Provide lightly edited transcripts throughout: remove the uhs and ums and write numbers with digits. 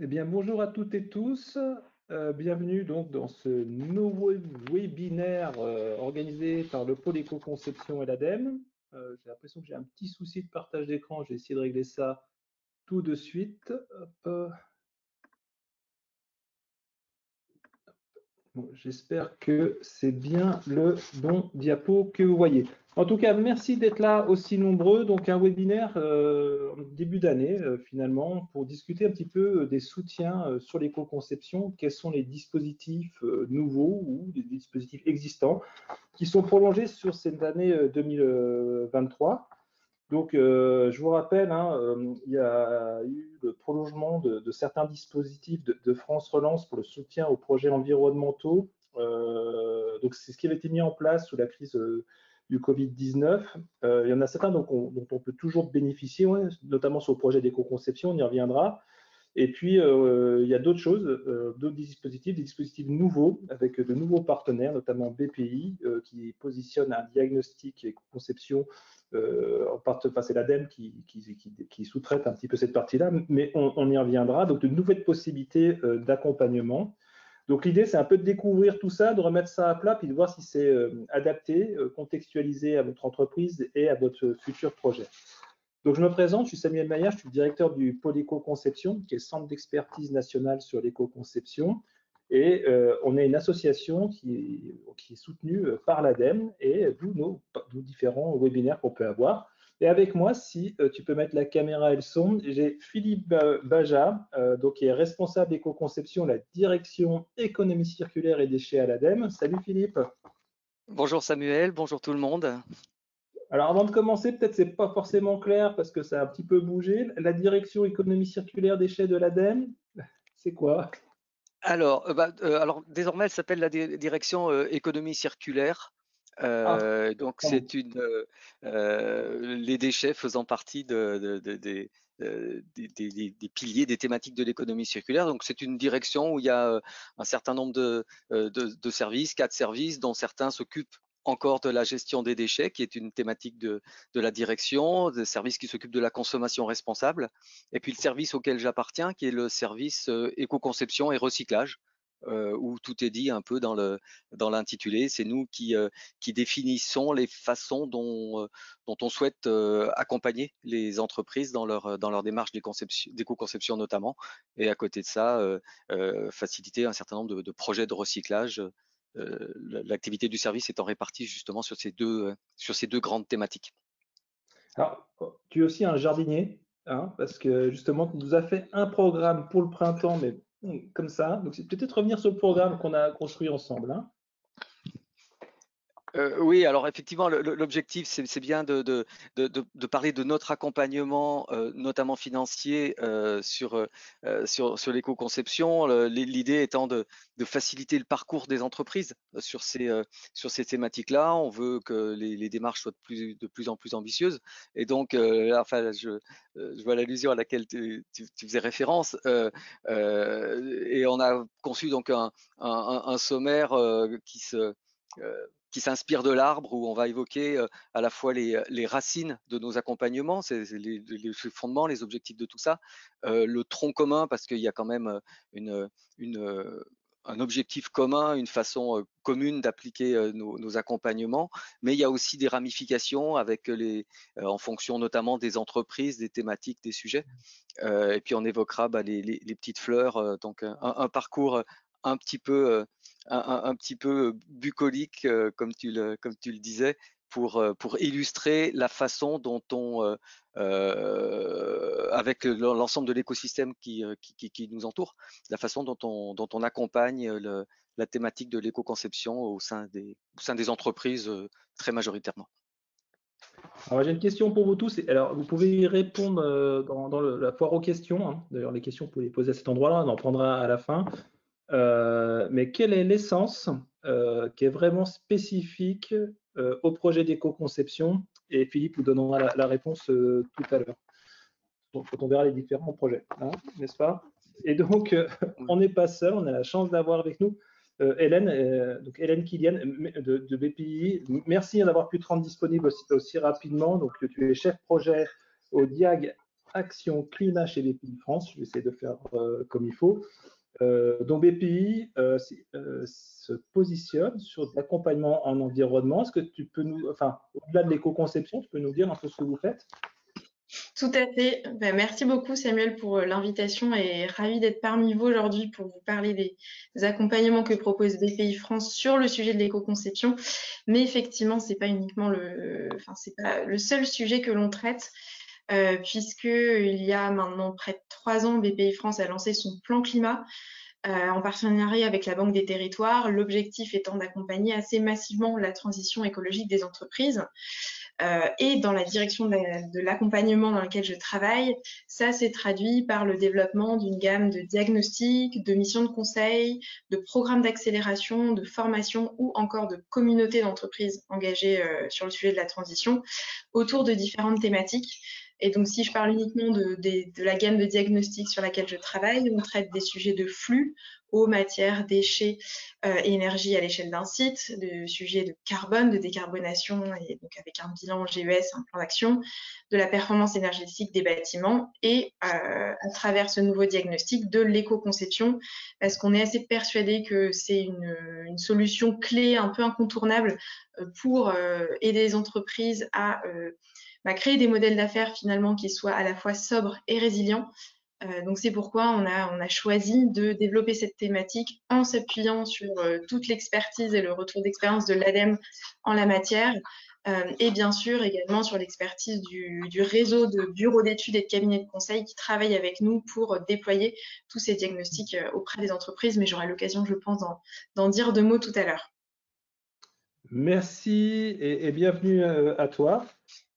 Eh bien, bonjour à toutes et tous. Bienvenue donc dans ce nouveau webinaire organisé par le pôle éco-conception et l'ADEME. J'ai l'impression que j'ai un petit souci de partage d'écran. Je vais essayer de régler ça tout de suite. Hop. Bon, j'espère que c'est bien le bon diapo que vous voyez. En tout cas, merci d'être là aussi nombreux. Donc, un webinaire en début d'année, finalement, pour discuter un petit peu des soutiens sur l'éco-conception. Quels sont les dispositifs nouveaux ou des dispositifs existants qui sont prolongés sur cette année 2023. Donc, je vous rappelle, il y a eu le prolongement de certains dispositifs de France Relance pour le soutien aux projets environnementaux. Donc, c'est ce qui avait été mis en place sous la crise du Covid-19. Il y en a certains dont on peut toujours bénéficier, ouais, notamment sur le projet d'éco-conception, on y reviendra. Et puis, il y a d'autres choses, d'autres dispositifs, des dispositifs nouveaux avec de nouveaux partenaires, notamment BPI, qui positionne un diagnostic et conception. C'est l'ADEME qui sous-traite un petit peu cette partie-là, mais on y reviendra. Donc, de nouvelles possibilités d'accompagnement. Donc, l'idée, c'est un peu de découvrir tout ça, de remettre ça à plat, puis de voir si c'est adapté, contextualisé à votre entreprise et à votre futur projet. Donc, je me présente, je suis Samuel Maillard, je suis le directeur du pôle éco-conception, qui est le centre d'expertise national sur l'éco-conception. Et on est une association qui est soutenue par l'ADEME et d'où nos différents webinaires qu'on peut avoir. Et avec moi, si tu peux mettre la caméra et le son, j'ai Philippe Baja, donc, qui est responsable éco-conception, la direction économie circulaire et déchets à l'ADEME. Salut Philippe. Bonjour Samuel, bonjour tout le monde. Alors, avant de commencer, peut-être c'est pas forcément clair parce que ça a un petit peu bougé. La direction économie circulaire déchets de l'ADEME, c'est quoi? Alors désormais, elle s'appelle la direction économie circulaire. Ah, Donc pardon. c'est les déchets faisant partie des piliers, des thématiques de l'économie circulaire. Donc c'est une direction où il y a un certain nombre de services, 4 services, dont certains s'occupent encore de la gestion des déchets, qui est une thématique de la direction, des services qui s'occupent de la consommation responsable, et puis le service auquel j'appartiens, qui est le service éco-conception et recyclage, où tout est dit un peu dans l'intitulé. C'est nous qui définissons les façons dont on souhaite accompagner les entreprises dans leur démarche d'éco-conception notamment, et à côté de ça, faciliter un certain nombre de projets de recyclage. L'activité du service étant répartie justement sur ces deux grandes thématiques. Alors, tu es aussi un jardinier, hein, parce que justement, tu nous as fait un programme pour le printemps, mais comme ça. Donc, c'est peut-être revenir sur le programme qu'on a construit ensemble, hein. Oui, alors effectivement, l'objectif, c'est bien de parler de notre accompagnement, notamment financier, sur l'éco-conception. L'idée étant de faciliter le parcours des entreprises sur ces thématiques-là. On veut que les démarches soient de plus en plus ambitieuses. Et donc, là, enfin, je vois l'allusion à laquelle tu faisais référence. Et on a conçu donc un sommaire qui s'inspire de l'arbre, où on va évoquer à la fois les racines de nos accompagnements, c'est les fondements, les objectifs de tout ça, le tronc commun, parce qu'il y a quand même une, un objectif commun, une façon commune d'appliquer nos accompagnements, mais il y a aussi des ramifications avec en fonction notamment des entreprises, des thématiques, des sujets. Et puis on évoquera les petites fleurs, donc un parcours un petit peu un petit peu bucolique, comme tu le disais, pour illustrer la façon dont avec l'ensemble de l'écosystème qui nous entoure, la façon dont on accompagne la thématique de l'éco-conception au sein des entreprises, très majoritairement. Alors, j'ai une question pour vous tous. Alors, vous pouvez y répondre dans la foire aux questions, hein. D'ailleurs, les questions, vous pouvez les poser à cet endroit-là, on en prendra à la fin. Mais quelle est l'essence qui est vraiment spécifique au projet d'éco-conception? Et Philippe vous donnera la réponse tout à l'heure. Donc, quand on verra les différents projets, hein, n'est-ce pas? Et donc, on n'est pas seul, on a la chance d'avoir avec nous Hélène, donc Hélène Kilian de BPI. Merci d'avoir pu te rendre disponible aussi rapidement. Donc, tu es chef projet au DIAG Action Climat chez BPI France. Je vais essayer de faire comme il faut. Donc BPI se positionne sur de l'accompagnement en environnement. Est-ce que tu peux nous, enfin, au-delà de l'éco-conception, tu peux nous dire un peu ce que vous faites? Tout à fait. Ben, merci beaucoup Samuel pour l'invitation et ravi d'être parmi vous aujourd'hui pour vous parler des accompagnements que propose BPI France sur le sujet de l'éco-conception. Mais effectivement, c'est pas uniquement c'est pas le seul sujet que l'on traite. Puisque il y a maintenant près de 3 ans, BPI France a lancé son plan climat en partenariat avec la Banque des Territoires, l'objectif étant d'accompagner assez massivement la transition écologique des entreprises. Et dans la direction de l'accompagnement dans lequel je travaille, ça s'est traduit par le développement d'une gamme de diagnostics, de missions de conseil, de programmes d'accélération, de formation ou encore de communautés d'entreprises engagées sur le sujet de la transition autour de différentes thématiques. Et donc, si je parle uniquement de la gamme de diagnostics sur laquelle je travaille, on traite des sujets de flux, eau, matière, déchets et énergie à l'échelle d'un site, de sujets de carbone, de décarbonation, et donc avec un bilan GES, un plan d'action, de la performance énergétique des bâtiments et à travers ce nouveau diagnostic de l'éco-conception, parce qu'on est assez persuadé que c'est une solution clé un peu incontournable pour aider les entreprises à créer des modèles d'affaires finalement qui soient à la fois sobres et résilients. Donc c'est pourquoi on a choisi de développer cette thématique en s'appuyant sur toute l'expertise et le retour d'expérience de l'ADEME en la matière, et bien sûr également sur l'expertise du réseau de bureaux d'études et de cabinets de conseil qui travaillent avec nous pour déployer tous ces diagnostics auprès des entreprises, mais j'aurai l'occasion, je pense, d'en dire 2 mots tout à l'heure. Merci et bienvenue à toi.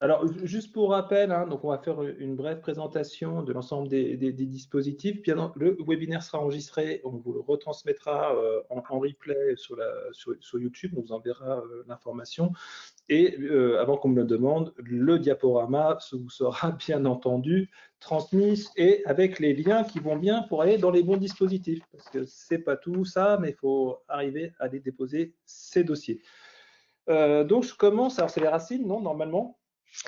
Alors, juste pour rappel, hein, donc on va faire une brève présentation de l'ensemble des dispositifs. Bien, le webinaire sera enregistré, on vous le retransmettra en replay sur YouTube, on vous enverra l'information. Et avant qu'on me le demande, le diaporama vous sera bien entendu transmis et avec les liens qui vont bien pour aller dans les bons dispositifs. Parce que c'est pas tout ça, mais il faut arriver à aller déposer ces dossiers. Donc je commence, alors c'est les racines, non, normalement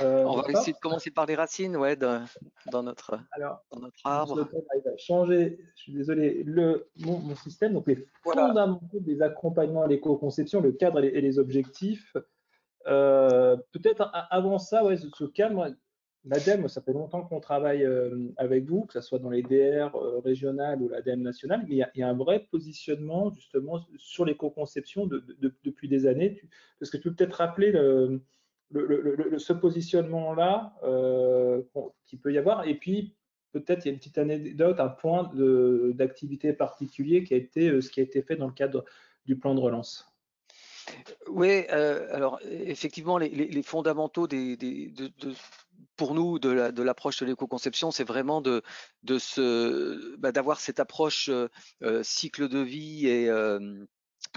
on va essayer de commencer par les racines, ouais, dans notre arbre. À changer, je suis désolé, mon système, donc les fondamentaux des accompagnements à l'éco-conception, le cadre et les objectifs. Peut-être avant ça, ouais, ce cadre, l'ADEME, ça fait longtemps qu'on travaille avec vous, que ce soit dans les DR régionales ou l'ADEME nationale, mais il y a un vrai positionnement justement sur l'éco-conception depuis des années. Est-ce que tu peux peut-être rappeler ce positionnement-là qu'il peut y avoir, et puis peut-être il y a une petite anecdote, un point d'activité particulier qui a été ce qui a été fait dans le cadre du plan de relance. Oui, alors effectivement, les fondamentaux pour nous de l'approche de l'éco-conception, c'est vraiment d'avoir cette approche cycle de vie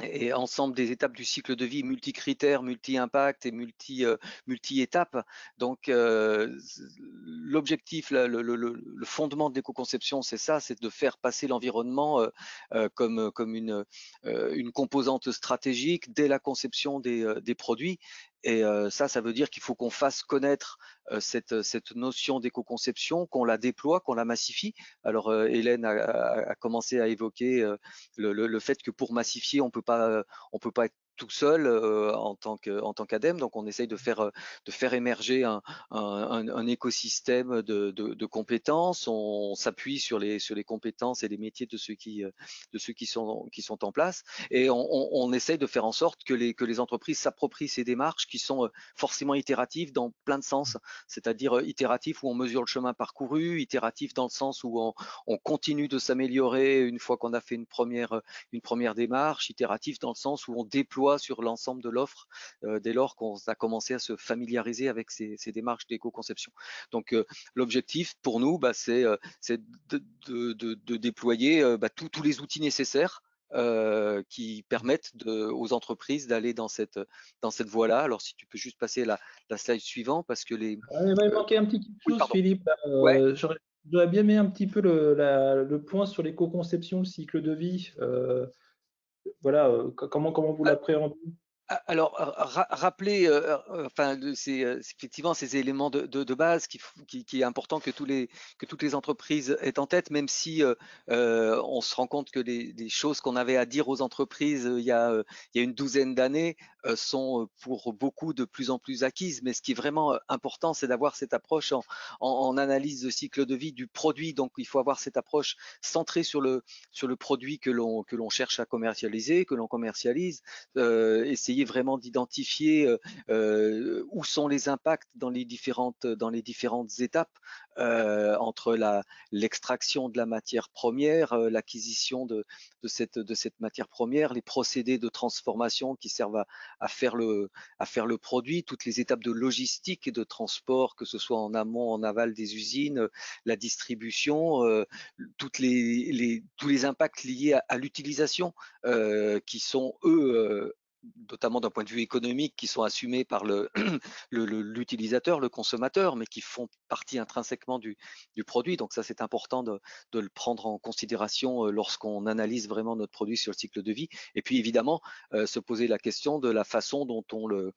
et ensemble des étapes du cycle de vie multi-critères, multi-impact et multi-étapes. Donc l'objectif, le fondement de l'éco-conception, c'est ça, c'est de faire passer l'environnement comme une composante stratégique dès la conception des produits. Et ça veut dire qu'il faut qu'on fasse connaître cette notion d'éco-conception, qu'on la déploie, qu'on la massifie. Alors Hélène a commencé à évoquer le fait que pour massifier, on peut pas être tout seul en tant qu'ADEME, donc on essaye de faire émerger un écosystème de compétences. On s'appuie sur les compétences et les métiers de ceux qui sont en place, et on essaye de faire en sorte que les entreprises s'approprient ces démarches qui sont forcément itératives dans plein de sens, c'est-à-dire itératif où on mesure le chemin parcouru, itératif dans le sens où on continue de s'améliorer une fois qu'on a fait une première démarche, itératif dans le sens où on déploie sur l'ensemble de l'offre dès lors qu'on a commencé à se familiariser avec ces démarches d'éco-conception. Donc l'objectif pour nous, c'est de déployer tous les outils nécessaires qui permettent aux entreprises d'aller dans cette voie-là. Alors si tu peux juste passer la slide suivante, parce que il m'a manqué un petit quelque chose, Philippe. Ouais. J'aurais bien aimé un petit peu le point sur l'éco-conception, le cycle de vie. Voilà, comment vous l'appréhendez? Alors, rappeler, enfin, effectivement ces éléments de base qui est important que toutes les entreprises aient en tête, même si on se rend compte que les choses qu'on avait à dire aux entreprises il y a une douzaine d'années sont pour beaucoup de plus en plus acquises. Mais ce qui est vraiment important, c'est d'avoir cette approche en analyse de cycle de vie du produit. Donc, il faut avoir cette approche centrée sur le produit que l'on cherche à commercialiser, que l'on commercialise, essayer vraiment d'identifier où sont les impacts dans les différentes étapes entre l'extraction de la matière première, l'acquisition de cette matière première, les procédés de transformation qui servent à faire le produit, toutes les étapes de logistique et de transport, que ce soit en amont, en aval des usines, la distribution, tous les impacts liés à l'utilisation qui sont eux notamment d'un point de vue économique, qui sont assumés par l'utilisateur, le consommateur, mais qui font partie intrinsèquement du produit. Donc ça, c'est important de le prendre en considération lorsqu'on analyse vraiment notre produit sur le cycle de vie. Et puis évidemment, se poser la question de la façon dont on le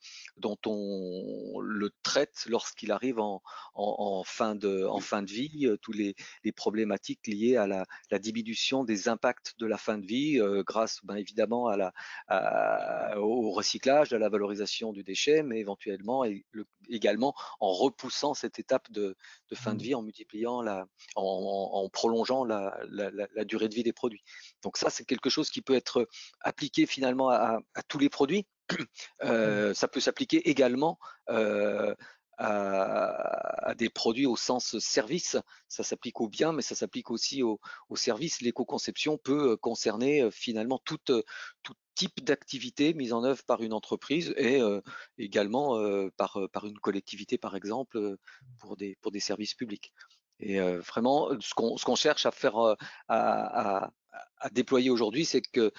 traite lorsqu'il arrive en fin de vie, tous les problématiques liées à la diminution des impacts de la fin de vie grâce évidemment au recyclage, à la valorisation du déchet, mais éventuellement également en repoussant cette étape de fin de vie, en multipliant en prolongeant la durée de vie des produits. Donc ça, c'est quelque chose qui peut être appliqué finalement à tous les produits. Ça peut s'appliquer également à des produits au sens service. Ça s'applique aux biens, mais ça s'applique aussi aux services. L'éco-conception peut concerner finalement tout type d'activité mise en œuvre par une entreprise et également par une collectivité, par exemple, pour des services publics. Et vraiment, ce qu'on cherche à faire, à déployer aujourd'hui, c'est que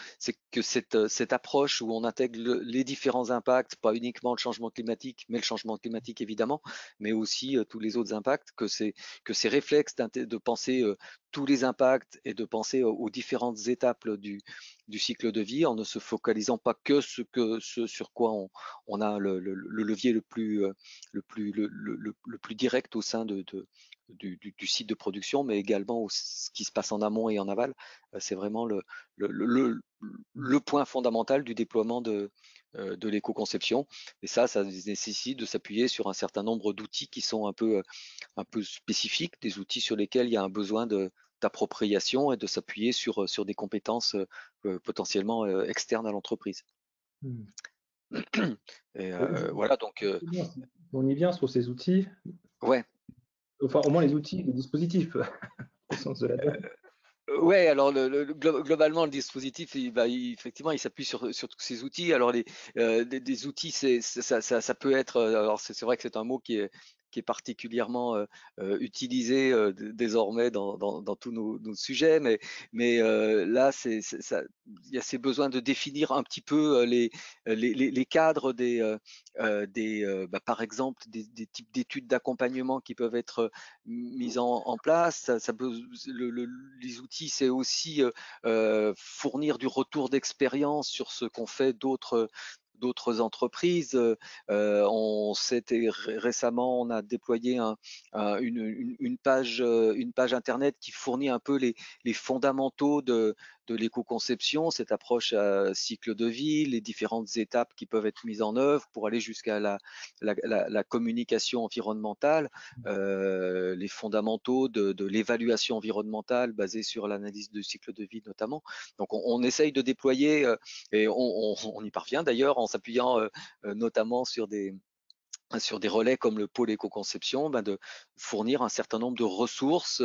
cette approche où on intègre les différents impacts, pas uniquement le changement climatique, mais le changement climatique évidemment, mais aussi tous les autres impacts, que ces réflexes de penser tous les impacts et de penser aux différentes étapes du cycle de vie en ne se focalisant pas que ce sur quoi on a le levier le plus direct au sein du site de production, mais également ce qui se passe en amont et en aval. C'est vraiment le point fondamental du déploiement de l'éco-conception. Et ça nécessite de s'appuyer sur un certain nombre d'outils qui sont un peu spécifiques, des outils sur lesquels il y a un besoin d'appropriation et de s'appuyer sur des compétences potentiellement externes à l'entreprise. Et voilà, donc. On y vient sur ces outils. Ouais. Enfin, au moins les outils, les dispositifs, au sens de la donne. Ouais, alors globalement, le dispositif, effectivement, il s'appuie sur tous ces outils. Alors des outils, ça peut être. Alors c'est vrai que c'est un mot qui est particulièrement utilisé désormais dans tous nos sujets, mais là, il y a ces besoins de définir un petit peu les cadres par exemple, des types d'études d'accompagnement qui peuvent être mises en place. Les outils, c'est aussi fournir du retour d'expérience sur ce qu'ont fait d'autres entreprises. Récemment, on a déployé une page internet qui fournit un peu les fondamentaux de l'éco-conception, cette approche cycle de vie, les différentes étapes qui peuvent être mises en œuvre pour aller jusqu'à la communication environnementale, les fondamentaux de l'évaluation environnementale basée sur l'analyse du cycle de vie notamment. Donc on essaye de déployer et on y parvient d'ailleurs en s'appuyant notamment sur des relais comme le pôle éco-conception, de fournir un certain nombre de ressources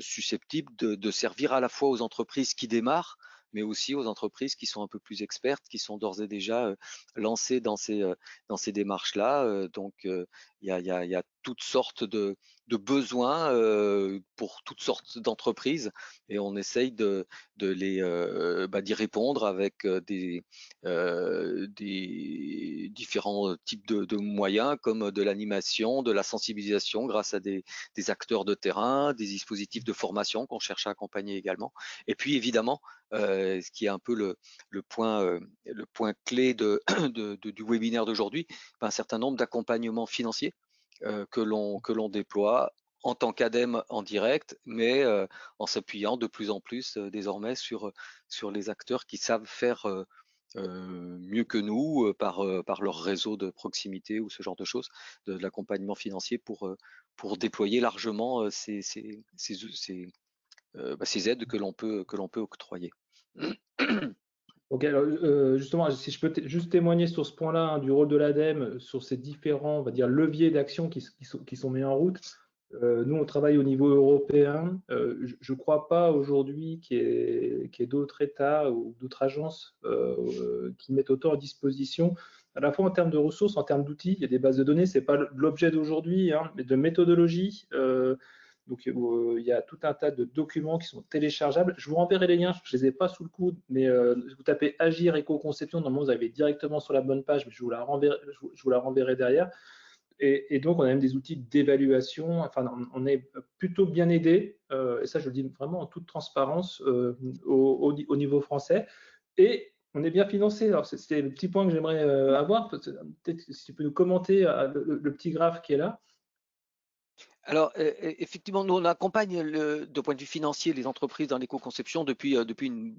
susceptibles de servir à la fois aux entreprises qui démarrent, mais aussi aux entreprises qui sont un peu plus expertes, qui sont d'ores et déjà lancées dans ces démarches-là. Donc, il y a toutes sortes de besoins pour toutes sortes d'entreprises, et on essaye d'y répondre avec des différents types de moyens, comme de l'animation, de la sensibilisation grâce à des acteurs de terrain, des dispositifs de formation qu'on cherche à accompagner également. Et puis évidemment, ce qui est un peu le point clé du webinaire d'aujourd'hui, un certain nombre d'accompagnements financiers que l'on déploie en tant qu'ADEME en direct, mais en s'appuyant de plus en plus désormais sur les acteurs qui savent faire mieux que nous par leur réseau de proximité ou ce genre de choses, de l'accompagnement financier pour déployer largement ces aides que l'on peut octroyer. Ok, alors, justement, si je peux juste témoigner sur ce point-là, hein, du rôle de l'ADEME, sur ces différents, on va dire, leviers d'action qui sont mis en route. Nous, on travaille au niveau européen. Je ne crois pas aujourd'hui qu'il y ait d'autres États ou d'autres agences qui mettent autant à disposition, à la fois en termes de ressources, en termes d'outils. Il y a des bases de données, ce n'est pas l'objet d'aujourd'hui, hein, mais de méthodologie. Donc, il y a tout un tas de documents qui sont téléchargeables. Je vous renverrai les liens, je ne les ai pas sous le coude, mais vous tapez Agir Éco-Conception, normalement vous avez directement sur la bonne page, mais je vous la renverrai derrière. Et donc, on a même des outils d'évaluation. Enfin, on est plutôt bien aidé, et ça, je le dis vraiment en toute transparence, au niveau français. Et on est bien financé. Alors, c'est le petit point que j'aimerais avoir. Peut-être si tu peux nous commenter le petit graphe qui est là. Alors, effectivement, nous, on accompagne de point de vue financier les entreprises dans l'éco-conception depuis une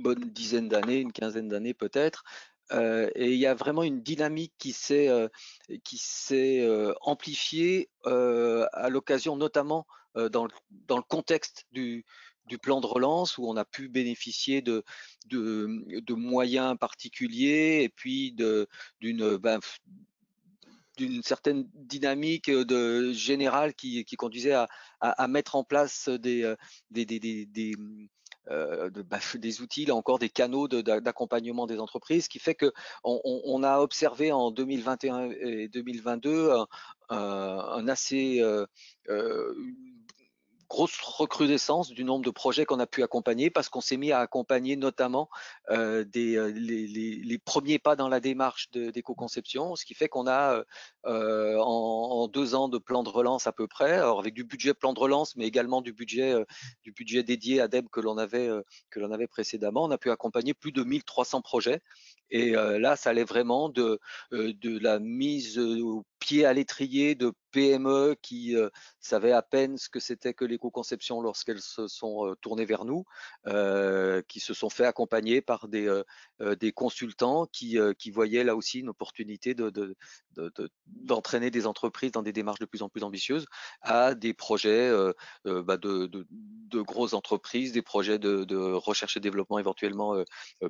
bonne dizaine d'années, une quinzaine d'années peut-être. Et il y a vraiment une dynamique qui s'est amplifiée à l'occasion, notamment dans le contexte du plan de relance, où on a pu bénéficier de moyens particuliers, et puis d'une certaine dynamique générale qui conduisait à mettre en place des outils, là encore des canaux d'accompagnement des entreprises, qui fait que on a observé en 2021 et 2022 un assez grosse recrudescence du nombre de projets qu'on a pu accompagner, parce qu'on s'est mis à accompagner notamment les premiers pas dans la démarche d'éco-conception, ce qui fait qu'on a en 2 ans de plan de relance à peu près, alors avec du budget plan de relance, mais également du budget dédié à DEB que l'on avait précédemment, on a pu accompagner plus de 1300 projets. Et là, ça allait vraiment de la mise au pied à l'étrier de PME qui savaient à peine ce que c'était que l'éco-conception lorsqu'elles se sont tournées vers nous, qui se sont fait accompagner par des consultants qui voyaient là aussi une opportunité d'entraîner des entreprises dans des démarches de plus en plus ambitieuses à des projets de grosses entreprises, des projets de recherche et développement éventuellement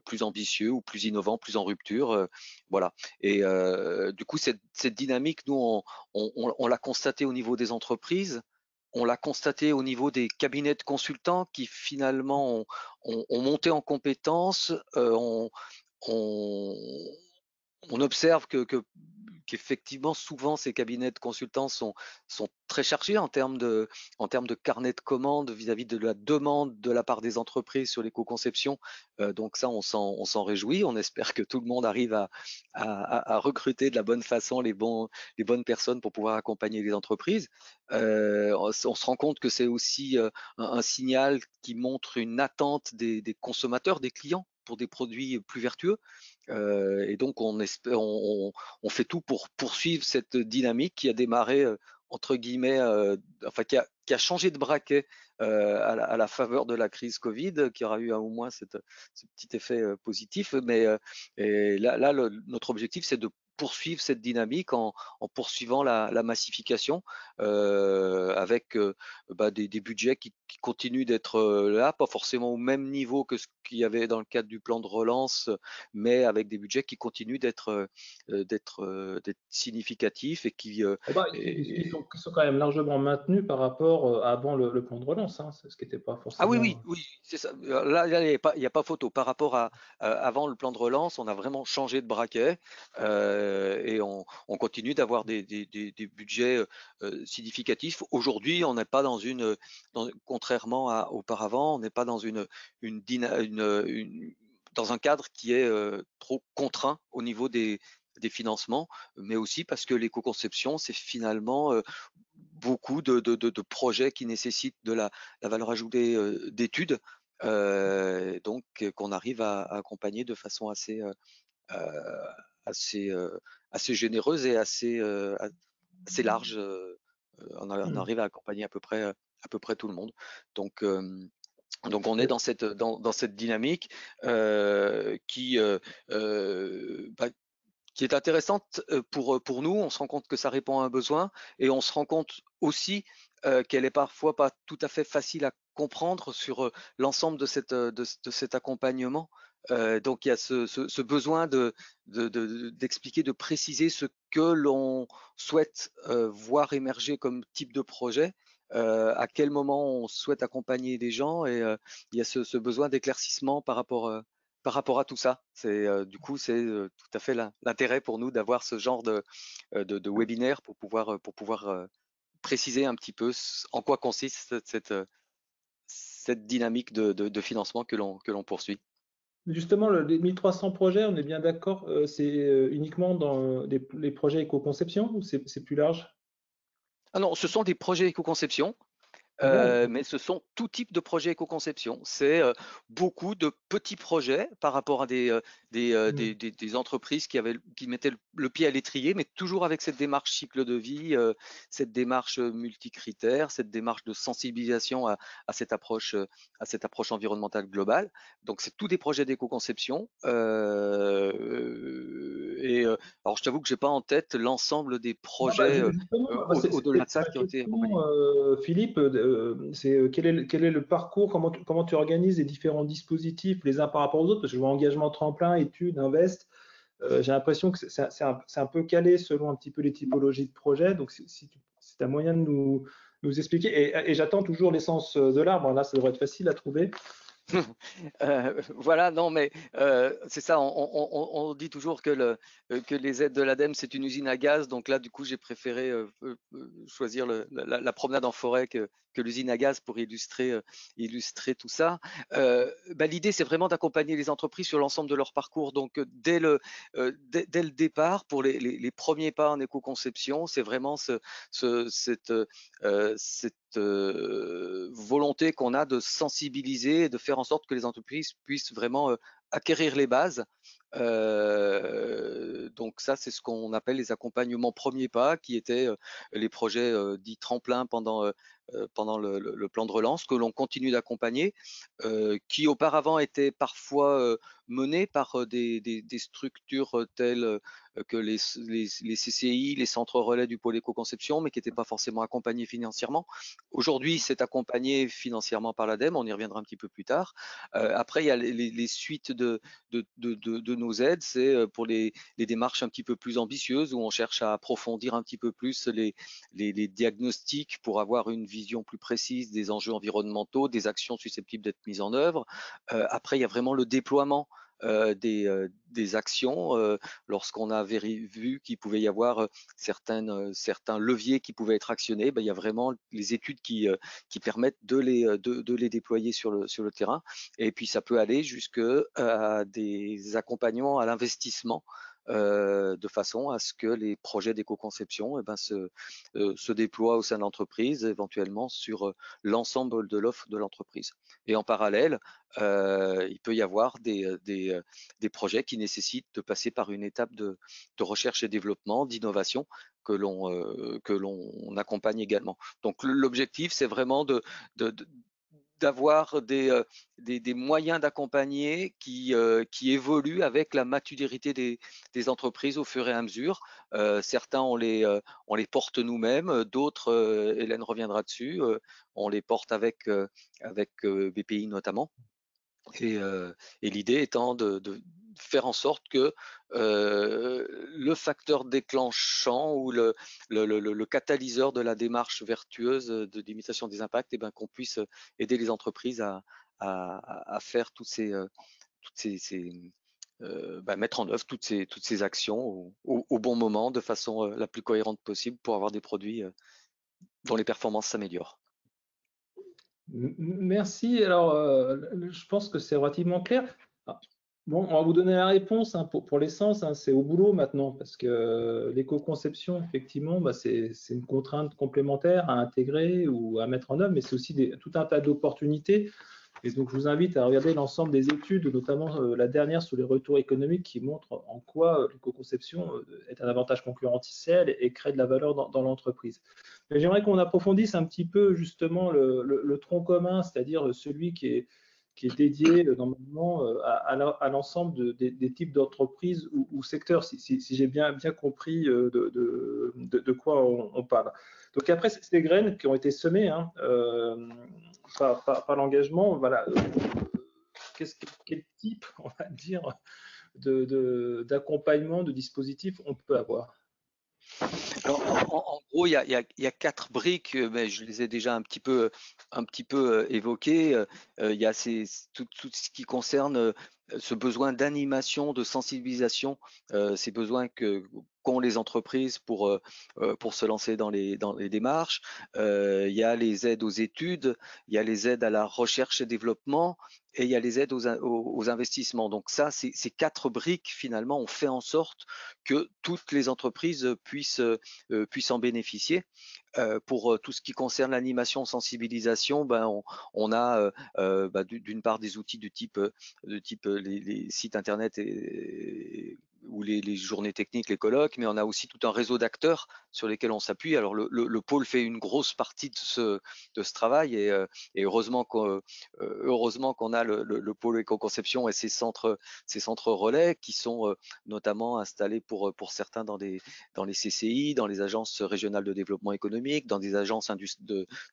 plus ambitieux ou plus innovants, plus en rupture. Voilà. Et du coup, cette dynamique, nous, on l'a constaté au niveau des entreprises, on l'a constaté au niveau des cabinets de consultants qui finalement ont monté en compétences. On observe qu'effectivement, souvent, ces cabinets de consultants sont très chargés en termes de carnet de commandes vis-à-vis de la demande de la part des entreprises sur l'éco-conception. Donc ça, on s'en réjouit. On espère que tout le monde arrive à recruter de la bonne façon les bonnes personnes pour pouvoir accompagner les entreprises. On se rend compte que c'est aussi un signal qui montre une attente des consommateurs, des clients, pour des produits plus vertueux. Et donc, on fait tout pour poursuivre cette dynamique qui a démarré, entre guillemets, enfin qui a changé de braquet à la faveur de la crise Covid, qui aura eu au moins ce petit effet positif. Mais et là notre objectif, c'est de poursuivre cette dynamique en poursuivant la massification avec des budgets qui continuent d'être là, pas forcément au même niveau que ce qu'il y avait dans le cadre du plan de relance, mais avec des budgets qui continuent d'être significatifs et qui Ils sont quand même largement maintenus par rapport à avant le plan de relance, hein, ce qui n'était pas Ah oui, forcément. oui, c'est ça. Là, il n'y a pas photo. Par rapport à avant le plan de relance, on a vraiment changé de braquet. et on continue d'avoir des budgets significatifs. Aujourd'hui, on n'est pas contrairement à auparavant, on n'est pas dans dans un cadre qui est trop contraint au niveau des financements, mais aussi parce que l'éco-conception, c'est finalement beaucoup de projets qui nécessitent de la valeur ajoutée d'études, donc qu'on arrive à accompagner de façon assez assez, assez généreuse et assez large. On arrive à accompagner à peu près tout le monde. Donc on est dans cette dynamique qui est intéressante pour nous. On se rend compte que ça répond à un besoin et on se rend compte aussi qu'elle est parfois pas tout à fait facile à comprendre sur l'ensemble de cet accompagnement. Donc il y a ce besoin d'expliquer, de préciser ce que l'on souhaite voir émerger comme type de projet, à quel moment on souhaite accompagner les gens, et il y a ce besoin d'éclaircissement par rapport à tout ça. Du coup, c'est tout à fait l'intérêt pour nous d'avoir ce genre de webinaire pour pouvoir préciser un petit peu en quoi consiste cette dynamique de financement que l'on poursuit. Justement, les 1300 projets, on est bien d'accord, c'est uniquement dans les projets éco-conception ou c'est plus large? Ah non, ce sont des projets éco-conception. D'accord. Mais ce sont tout type de projets éco-conception. C'est beaucoup de petits projets par rapport à des entreprises qui mettaient le pied à l'étrier, mais toujours avec cette démarche cycle de vie, cette démarche multicritère, cette démarche de sensibilisation à cette approche environnementale globale. Donc c'est tous des projets d'éco-conception. Alors je t'avoue que j'ai pas en tête l'ensemble des Non, bah, projets justement, bah, au-delà de c'est ça ma qui ont été question, accompagnés. Philippe. C'est quel est le parcours, comment tu organises les différents dispositifs les uns par rapport aux autres? Parce que je vois engagement tremplin, études, invest. J'ai l'impression que c'est un peu calé selon un petit peu les typologies de projets. Donc, si tu as moyen de nous expliquer. Et j'attends toujours l'essence de l'arbre. Là, ça devrait être facile à trouver. Voilà, non, mais c'est ça. On dit toujours que les aides de l'ADEME, c'est une usine à gaz. Donc là, du coup, j'ai préféré choisir la promenade en forêt que l'usine à gaz pour illustrer tout ça. L'idée, c'est vraiment d'accompagner les entreprises sur l'ensemble de leur parcours. Donc, dès le départ, pour les premiers pas en éco-conception, c'est vraiment cette volonté qu'on a de sensibiliser et de faire en sorte que les entreprises puissent vraiment acquérir les bases. Donc ça, c'est ce qu'on appelle les accompagnements premiers pas, qui étaient les projets dits tremplins pendant le plan de relance, que l'on continue d'accompagner, qui auparavant étaient parfois menés par des structures telles que les CCI, les centres relais du pôle éco-conception, mais qui n'étaient pas forcément accompagnés financièrement. Aujourd'hui, c'est accompagné financièrement par l'ADEME, on y reviendra un petit peu plus tard. Après, il y a les suites de nos aides, c'est pour les démarches un petit peu plus ambitieuses, où on cherche à approfondir un petit peu plus les diagnostics pour avoir une vision plus précise des enjeux environnementaux, des actions susceptibles d'être mises en œuvre. Après, il y a vraiment le déploiement des actions, lorsqu'on a vu qu'il pouvait y avoir certains leviers qui pouvaient être actionnés, il y a vraiment les études qui permettent de les déployer sur le terrain. Et puis ça peut aller jusqu'à des accompagnements à l'investissement, de façon à ce que les projets d'éco-conception se déploient au sein de l'entreprise, éventuellement sur l'ensemble de l'offre de l'entreprise. Et en parallèle, il peut y avoir des projets qui nécessitent de passer par une étape de recherche et développement, d'innovation, que l'on accompagne également. Donc l'objectif, c'est vraiment d'avoir des moyens d'accompagner qui évoluent avec la maturité des entreprises au fur et à mesure. Certains, on les porte nous-mêmes, d'autres, Hélène reviendra dessus, on les porte avec BPI notamment. Et l'idée étant de faire en sorte que le facteur déclenchant ou le catalyseur de la démarche vertueuse de limitation des impacts, qu'on puisse aider les entreprises à faire toutes ces mettre en œuvre toutes ces actions au bon moment, de façon la plus cohérente possible pour avoir des produits dont les performances s'améliorent. Merci. Alors, je pense que c'est relativement clair. Ah, bon, on va vous donner la réponse hein, pour l'essence. Hein, c'est au boulot maintenant parce que l'éco-conception, effectivement, c'est une contrainte complémentaire à intégrer ou à mettre en œuvre, mais c'est aussi tout un tas d'opportunités. Et donc, je vous invite à regarder l'ensemble des études, notamment la dernière sur les retours économiques qui montre en quoi l'éco-conception est un avantage concurrentiel et crée de la valeur dans l'entreprise. J'aimerais qu'on approfondisse un petit peu justement le tronc commun, c'est-à-dire celui qui est dédié normalement à l'ensemble des types d'entreprises ou secteurs, si j'ai bien compris de quoi on parle. Donc après, ces graines qui ont été semées hein, par l'engagement, voilà, quel type, on va dire, d'accompagnement, de dispositif on peut avoir? Alors, en gros, il y a 4 briques, mais je les ai déjà un petit peu évoquées. Il y a tout ce qui concerne ce besoin d'animation, de sensibilisation, ces besoins qu'ont les entreprises pour se lancer dans les démarches. Il y a les aides aux études, il y a les aides à la recherche et développement, et il y a les aides aux investissements. Donc ça, ces 4 briques, finalement, ont fait en sorte que toutes les entreprises puissent en bénéficier. Pour tout ce qui concerne l'animation, sensibilisation, on a d'une part des outils de type les sites internet ou les journées techniques, les colloques, mais on a aussi tout un réseau d'acteurs sur lesquels on s'appuie. Alors le pôle fait une grosse partie de ce travail et heureusement qu'on a le pôle éco-conception et ses centres relais qui sont notamment installés pour certains dans les CCI, dans les agences régionales de développement économique, dans des agences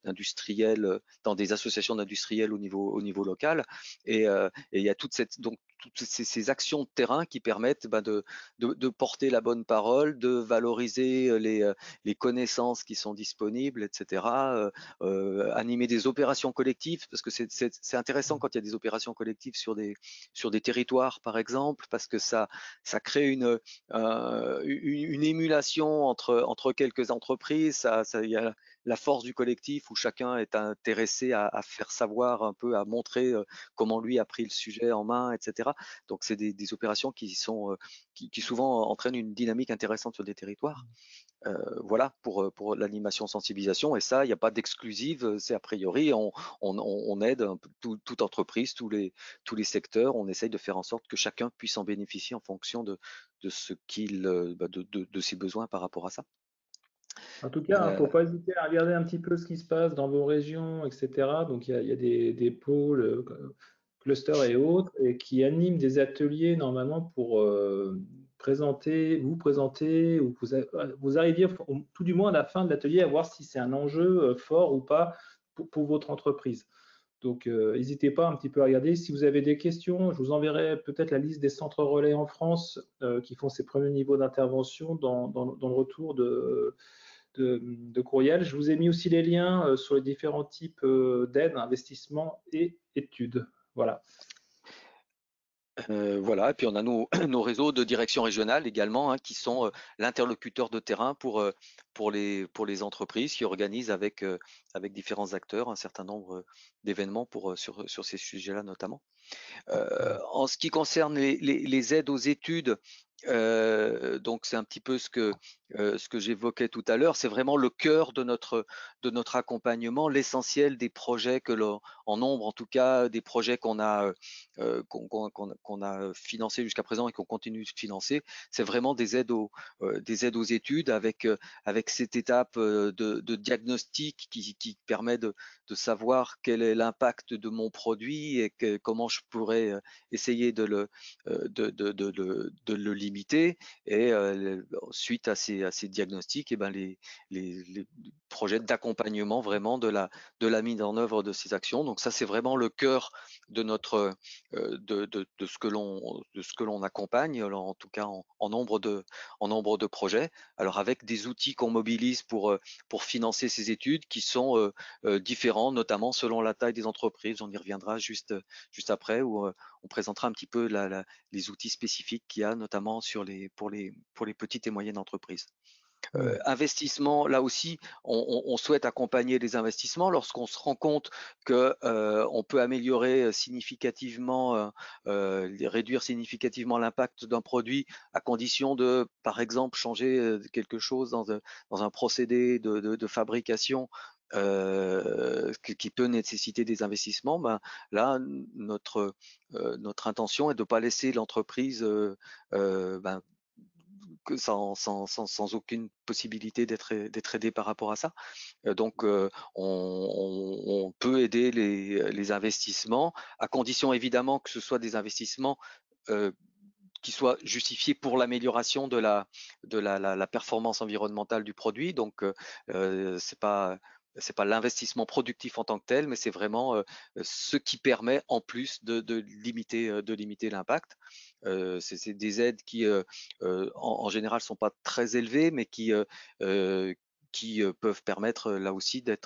d'industriels, dans des associations d'industriels au niveau local. Et il y a toutes ces actions de terrain qui permettent de porter la bonne parole, de valoriser les connaissances qui sont disponibles, etc. Animer des opérations collectives, parce que c'est intéressant quand il y a des opérations collectives sur des territoires, par exemple, parce que ça crée une émulation entre quelques entreprises. Il y a la force du collectif où chacun est intéressé à faire savoir un peu, à montrer comment lui a pris le sujet en main, etc. Donc c'est des opérations qui souvent entraînent une dynamique intéressante sur des territoires. Voilà pour l'animation sensibilisation, et ça, il n'y a pas d'exclusive, c'est a priori, on aide un peu toute entreprise, tous les secteurs, on essaye de faire en sorte que chacun puisse en bénéficier en fonction de ce de ses besoins par rapport à ça. En tout cas, il ne faut pas hésiter à regarder un petit peu ce qui se passe dans vos régions, etc. Donc, il y a des pôles, clusters et autres, et qui animent des ateliers normalement pour vous présenter, ou vous arriviez tout du moins à la fin de l'atelier à voir si c'est un enjeu fort ou pas pour votre entreprise. Donc, n'hésitez pas un petit peu à regarder. Si vous avez des questions, je vous enverrai peut-être la liste des centres relais en France qui font ces premiers niveaux d'intervention dans le retour de courriel. Je vous ai mis aussi les liens sur les différents types d'aides, investissements et études. Voilà. Voilà, et puis on a nos réseaux de direction régionale également, hein, qui sont l'interlocuteur de terrain pour les entreprises qui organisent avec différents acteurs un certain nombre d'événements sur ces sujets-là notamment. En ce qui concerne les aides aux études, donc c'est un petit peu ce que j'évoquais tout à l'heure, c'est vraiment le cœur de notre accompagnement, l'essentiel des projets en nombre en tout cas, des projets qu'on a financés jusqu'à présent et qu'on continue de financer, c'est vraiment des aides aux études avec cette étape de diagnostic qui permet de savoir quel est l'impact de mon produit et comment je pourrais essayer de le limiter. Et suite à ces diagnostics, projet d'accompagnement vraiment de la mise en œuvre de ces actions. Donc ça, c'est vraiment le cœur de notre de ce que l'on accompagne, alors en tout cas en nombre de projets. Alors avec des outils qu'on mobilise pour financer ces études qui sont différents, notamment selon la taille des entreprises. On y reviendra juste après, où on présentera un petit peu les outils spécifiques qu'il y a, notamment pour les petites et moyennes entreprises. Investissement, là aussi, on souhaite accompagner les investissements lorsqu'on se rend compte que on peut améliorer significativement, réduire significativement l'impact d'un produit à condition de, par exemple, changer quelque chose dans un procédé de fabrication qui peut nécessiter des investissements. Ben, là, notre intention est de ne pas laisser l'entreprise ben, sans aucune possibilité d'être aidé par rapport à ça. Donc, on peut aider les investissements, à condition évidemment que ce soit des investissements qui soient justifiés pour l'amélioration de la performance environnementale du produit. Donc, c'est pas l'investissement productif en tant que tel, mais c'est vraiment ce qui permet en plus de limiter l'impact. C'est des aides qui en général sont pas très élevées, mais qui peuvent permettre là aussi de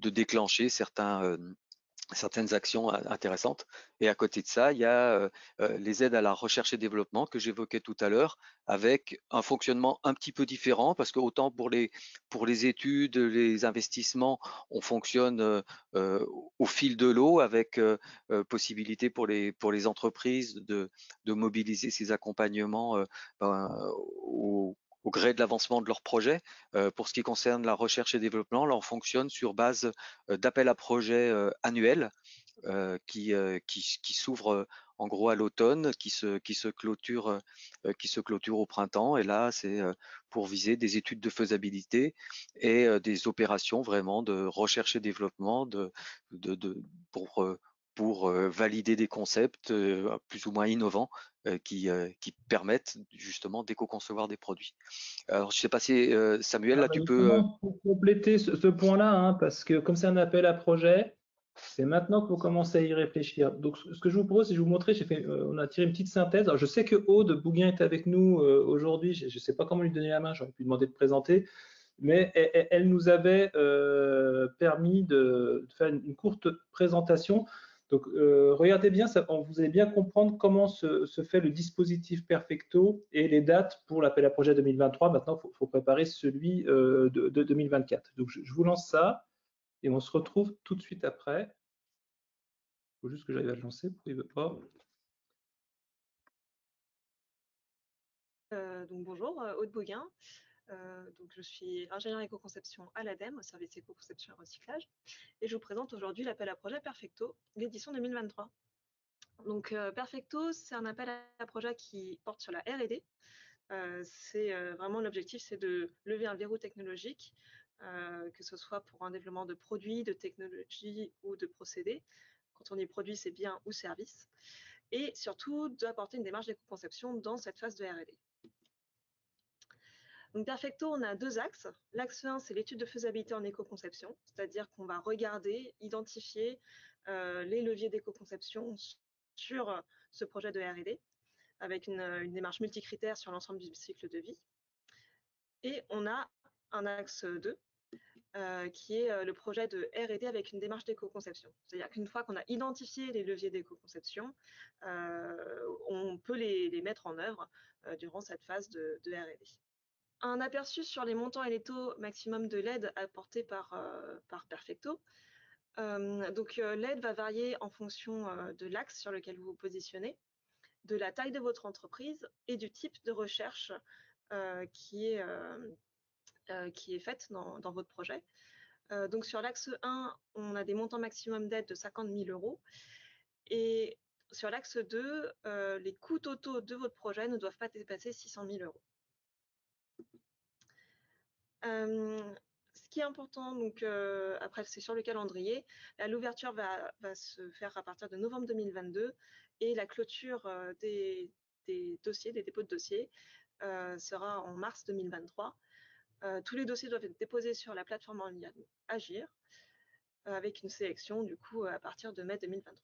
déclencher certaines actions intéressantes. Et à côté de ça, il y a les aides à la recherche et développement que j'évoquais tout à l'heure, avec un fonctionnement un petit peu différent, parce que autant pour les études, les investissements, on fonctionne au fil de l'eau, avec possibilité pour les entreprises de mobiliser ces accompagnements au gré de l'avancement de leur projet. Pour ce qui concerne la recherche et développement, là, on fonctionne sur base d'appels à projets annuels qui s'ouvrent en gros à l'automne, qui se clôturent au printemps. Et là, c'est pour viser des études de faisabilité et des opérations vraiment de recherche et développement pour valider des concepts plus ou moins innovants qui permettent justement d'éco-concevoir des produits. Alors, je ne sais pas si Samuel, là, tu peux. Pour compléter ce point-là, hein, parce que comme c'est un appel à projet, c'est maintenant qu'il faut commencer à y réfléchir. Donc, ce que je vous propose, c'est de vous montrer, on a tiré une petite synthèse. Alors, je sais que Aude Bouguin est avec nous aujourd'hui. Je ne sais pas comment lui donner la main, j'aurais pu lui demander de présenter, mais elle nous avait permis de faire une courte présentation. Donc, regardez bien, vous allez bien comprendre comment se fait le dispositif Perfecto et les dates pour l'appel à projet 2023. Maintenant, il faut préparer celui de 2024. Donc, je vous lance ça et on se retrouve tout de suite après. Il faut juste que j'arrive à le lancer, pourquoi il ne veut pas. Donc bonjour, Aude Bouguin. Donc je suis ingénieure éco-conception à l'ADEME, au service éco-conception et recyclage, et je vous présente aujourd'hui l'appel à projet Perfecto, l'édition 2023. Donc Perfecto, c'est un appel à projet qui porte sur la R&D. C'est vraiment l'objectif, c'est de lever un verrou technologique, que ce soit pour un développement de produits, de technologies ou de procédés. Quand on dit produit, c'est bien ou service. Et surtout d'apporter une démarche d'éco-conception dans cette phase de R&D. Donc Perfecto, on a deux axes. L'axe 1, c'est l'étude de faisabilité en éco-conception, c'est-à-dire qu'on va regarder, identifier les leviers d'éco-conception sur ce projet de R&D, avec une démarche multicritère sur l'ensemble du cycle de vie. Et on a un axe 2, qui est le projet de R&D avec une démarche d'éco-conception. C'est-à-dire qu'une fois qu'on a identifié les leviers d'éco-conception, on peut les mettre en œuvre durant cette phase de R&D. Un aperçu sur les montants et les taux maximum de l'aide apportée par Perfecto. Donc l'aide va varier en fonction de l'axe sur lequel vous vous positionnez, de la taille de votre entreprise et du type de recherche qui est faite dans votre projet. Donc sur l'axe 1, on a des montants maximum d'aide de 50 000 €. Et sur l'axe 2, les coûts totaux de votre projet ne doivent pas dépasser 600 000 €. Ce qui est important, donc après c'est sur le calendrier, l'ouverture va se faire à partir de novembre 2022 et la clôture des dossiers, des dépôts de dossiers sera en mars 2023. Tous les dossiers doivent être déposés sur la plateforme en ligne Agir, avec une sélection du coup à partir de mai 2023.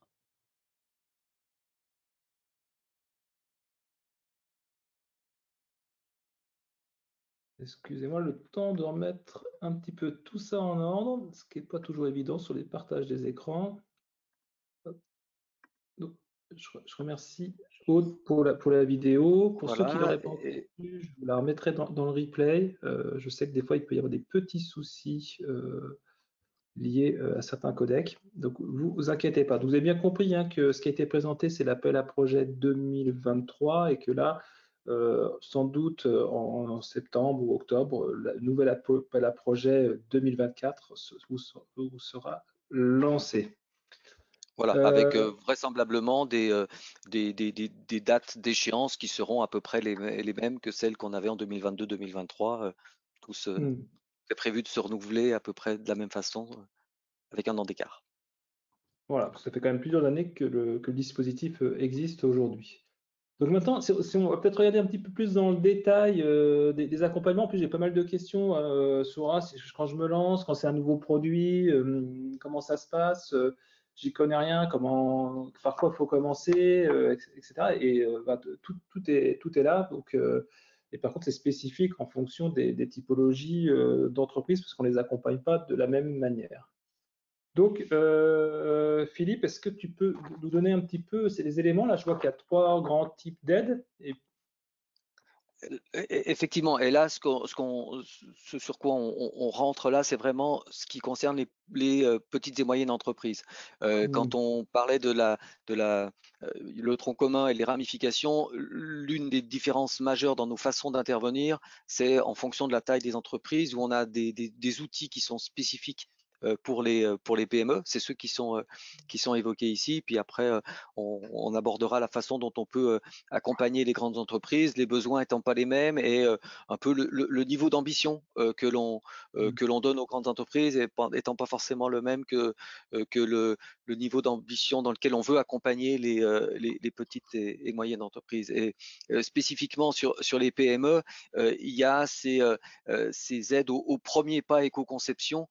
Excusez-moi le temps de remettre un petit peu tout ça en ordre, ce qui n'est pas toujours évident sur les partages des écrans. Donc, je remercie Aude pour la vidéo. Pour ceux qui ne Voilà. l'auraient pas entendu, je vous la remettrai dans le replay. Je sais que des fois, il peut y avoir des petits soucis liés à certains codecs. Donc, vous inquiétez pas. Vous avez bien compris hein, que ce qui a été présenté, c'est l'appel à projet 2023 et que là, sans doute en septembre ou octobre, la nouvelle appel à projet 2024 vous sera lancée. Voilà, avec vraisemblablement des dates d'échéance qui seront à peu près les mêmes que celles qu'on avait en 2022-2023. C'est prévu de se renouveler à peu près de la même façon, avec un an d'écart. Voilà, parce que ça fait quand même plusieurs années que le dispositif existe aujourd'hui. Donc maintenant, si on va peut-être regarder un petit peu plus dans le détail des accompagnements. En plus, j'ai pas mal de questions sur quand je me lance, quand c'est un nouveau produit, comment ça se passe, j'y connais rien, parfois il faut commencer, etc. Et tout est là. Donc, et par contre, c'est spécifique en fonction des typologies d'entreprises parce qu'on ne les accompagne pas de la même manière. Donc, Philippe, est-ce que tu peux nous donner un petit peu les éléments? Là, je vois qu'il y a 3 grands types d'aides. Effectivement, et là, ce sur quoi on rentre là, c'est vraiment ce qui concerne les petites et moyennes entreprises. Quand on parlait de le tronc commun et les ramifications, l'une des différences majeures dans nos façons d'intervenir, c'est en fonction de la taille des entreprises où on a des outils qui sont spécifiques pour les PME. C'est ceux qui sont évoqués ici. Puis après, on abordera la façon dont on peut accompagner les grandes entreprises, les besoins étant pas les mêmes et un peu le niveau d'ambition que l'on donne aux grandes entreprises étant pas forcément le même que le niveau d'ambition dans lequel on veut accompagner les petites et moyennes entreprises. Et spécifiquement sur les PME, il y a ces aides au premier pas éco-conception.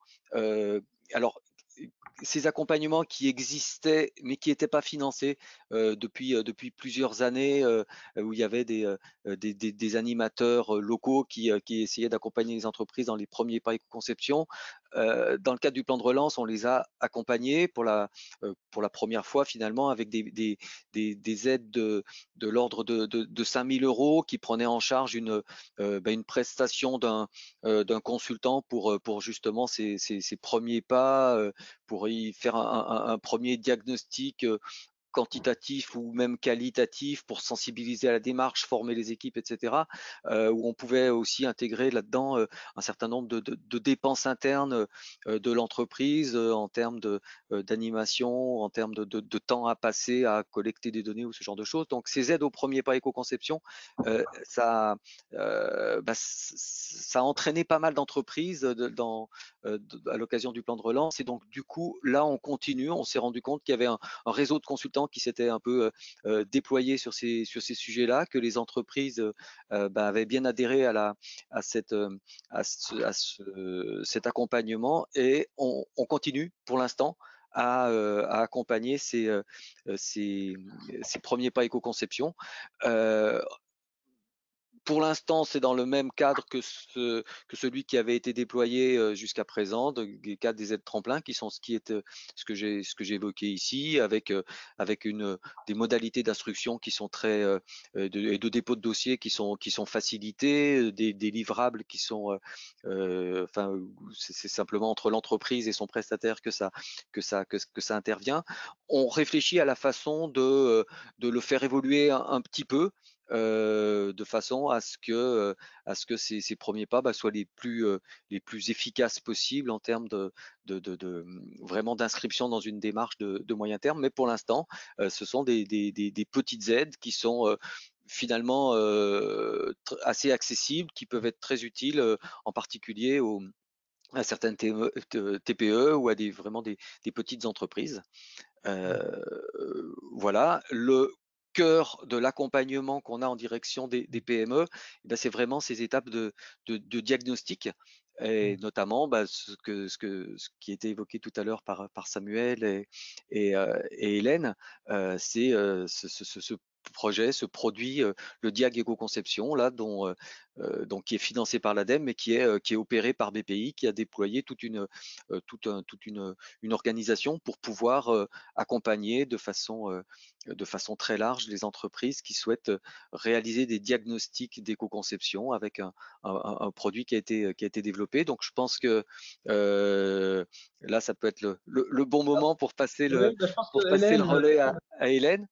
Alors, ces accompagnements qui existaient mais qui n'étaient pas financés depuis plusieurs années, où il y avait des animateurs locaux qui essayaient d'accompagner les entreprises dans les premiers pas éco-conception. Dans le cadre du plan de relance, on les a accompagnés pour la première fois finalement avec des aides de l'ordre de 5 000 € qui prenaient en charge une prestation d'un consultant pour justement ces premiers pas, pour y faire un premier diagnostic quantitatif ou même qualitatif pour sensibiliser à la démarche, former les équipes, etc. Où on pouvait aussi intégrer là-dedans un certain nombre de dépenses internes de l'entreprise en termes d'animation, en termes de temps à passer à collecter des données ou ce genre de choses. Donc ces aides au premier pas éco-conception, ça a entraîné pas mal d'entreprises à l'occasion du plan de relance. Et donc du coup, là, on continue. On s'est rendu compte qu'il y avait un réseau de consultants qui s'était un peu déployé sur ces sujets-là, que les entreprises avaient bien adhéré à cet accompagnement et on continue pour l'instant à accompagner ces premiers pas éco-conception. Pour l'instant, c'est dans le même cadre que celui qui avait été déployé jusqu'à présent, des cadres des aides tremplins, qui sont ce que j'ai évoqué ici, avec des modalités d'instruction qui sont très et de dépôt de dossier qui sont facilités, des livrables qui sont, c'est simplement entre l'entreprise et son prestataire que ça intervient. On réfléchit à la façon de le faire évoluer un petit peu. De façon à ce que ces premiers pas soient les plus efficaces possibles en termes vraiment d'inscription dans une démarche de moyen terme. Mais pour l'instant, ce sont des petites aides qui sont finalement assez accessibles, qui peuvent être très utiles, en particulier à certaines TPE ou à vraiment des petites entreprises. Voilà. Le cœur de l'accompagnement qu'on a en direction des PME, eh ben, c'est vraiment ces étapes de diagnostic, et notamment ce qui était évoqué tout à l'heure par Samuel et Hélène, c'est ce projet, ce produit, le Diag Éco-Conception, là, donc qui est financé par l'ADEME, mais qui est opéré par BPI, qui a déployé toute une organisation pour pouvoir accompagner de façon très large les entreprises qui souhaitent réaliser des diagnostics d'éco-conception avec un produit qui a été développé. Donc je pense que là, ça peut être le bon moment pour passer le Je pense que Hélène, relais à Hélène.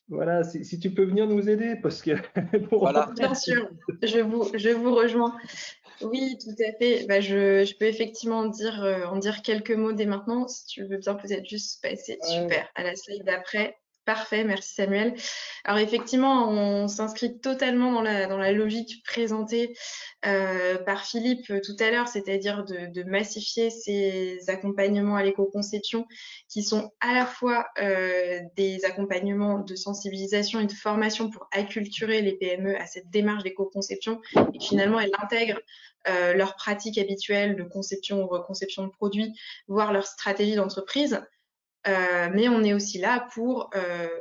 voilà, si tu peux venir nous aider, parce que Voilà. Bien sûr, je vous rejoins. Oui, tout à fait. Bah, je peux effectivement en dire quelques mots dès maintenant. Si tu veux bien peut-être juste passer super à la slide d'après. Parfait, merci Samuel. Alors effectivement, on s'inscrit totalement dans la logique présentée par Philippe tout à l'heure, c'est-à-dire de massifier ces accompagnements à l'éco-conception qui sont à la fois des accompagnements de sensibilisation et de formation pour acculturer les PME à cette démarche d'éco-conception et que finalement elles intègrent leurs pratiques habituelles de conception ou reconception de produits, voire leur stratégie d'entreprise. Mais on est aussi là pour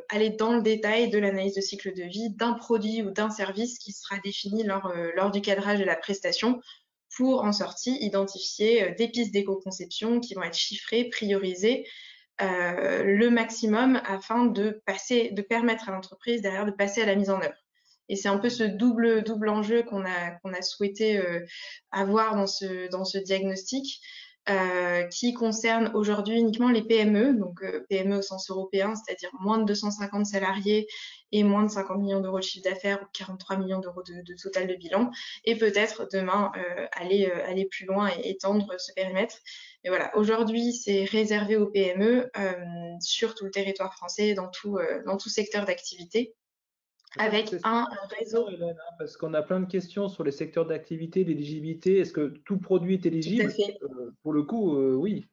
aller dans le détail de l'analyse de cycle de vie d'un produit ou d'un service qui sera défini lors du cadrage de la prestation pour en sortie identifier des pistes d'éco-conception qui vont être chiffrées, priorisées le maximum afin de permettre à l'entreprise derrière de passer à la mise en œuvre. Et c'est un peu ce double enjeu qu'on a souhaité avoir dans ce diagnostic. Qui concerne aujourd'hui uniquement les PME, donc PME au sens européen, c'est-à-dire moins de 250 salariés et moins de 50 millions d'euros de chiffre d'affaires ou 43 millions d'euros de total de bilan, et peut-être demain aller plus loin et étendre ce périmètre. Et voilà, aujourd'hui, c'est réservé aux PME sur tout le territoire français, dans tout secteur d'activité. Avec un réseau. Hélène, parce qu'on a plein de questions sur les secteurs d'activité, l'éligibilité. Est-ce que tout produit est éligible? Tout à fait. Pour le coup, oui.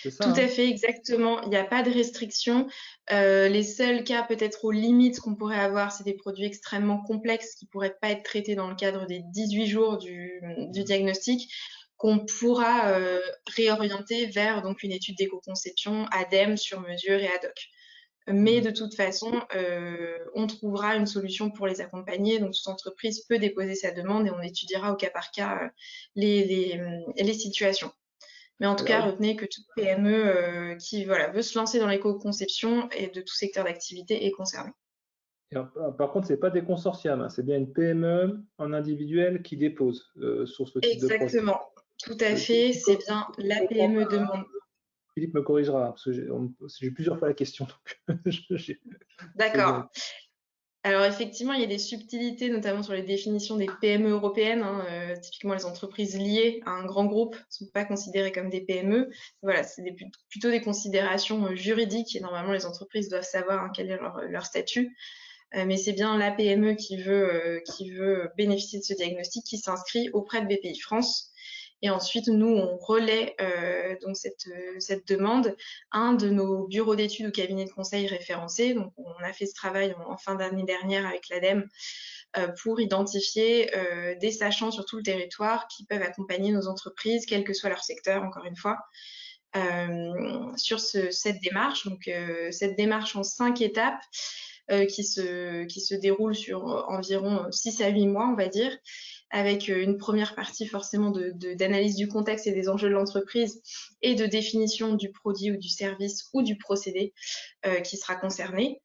C'est ça, tout à fait, exactement. Il n'y a pas de restriction. Les seuls cas peut-être aux limites qu'on pourrait avoir, c'est des produits extrêmement complexes qui ne pourraient pas être traités dans le cadre des 18 jours du diagnostic, qu'on pourra réorienter vers donc une étude d'éco-conception ADEME sur mesure et ad hoc. Mais de toute façon, on trouvera une solution pour les accompagner. Donc, toute entreprise peut déposer sa demande et on étudiera au cas par cas les situations. Mais en tout cas, retenez que toute PME qui veut se lancer dans l'éco-conception et de tout secteur d'activité est concernée. Par contre, ce n'est pas des consortiums, hein, c'est bien une PME en individuel qui dépose sur ce type de projet. Exactement, tout à fait, c'est bien la PME demande. Philippe me corrigera, parce que j'ai plusieurs fois la question. D'accord. Alors effectivement, il y a des subtilités, notamment sur les définitions des PME européennes. Typiquement, les entreprises liées à un grand groupe ne sont pas considérées comme des PME. Voilà, c'est plutôt des considérations juridiques et normalement, les entreprises doivent savoir quel est leur statut. Mais c'est bien la PME qui veut bénéficier de ce diagnostic qui s'inscrit auprès de BPI France. Et ensuite, nous, on relaie donc cette demande à un de nos bureaux d'études ou cabinets de conseil référencés. Donc, on a fait ce travail en fin d'année dernière avec l'ADEME pour identifier des sachants sur tout le territoire qui peuvent accompagner nos entreprises, quel que soit leur secteur, encore une fois, sur cette démarche. Donc, cette démarche en 5 étapes qui se déroule sur environ 6 à 8 mois, on va dire, avec une première partie forcément d'analyse du contexte et des enjeux de l'entreprise et de définition du produit ou du service ou du procédé qui sera concerné.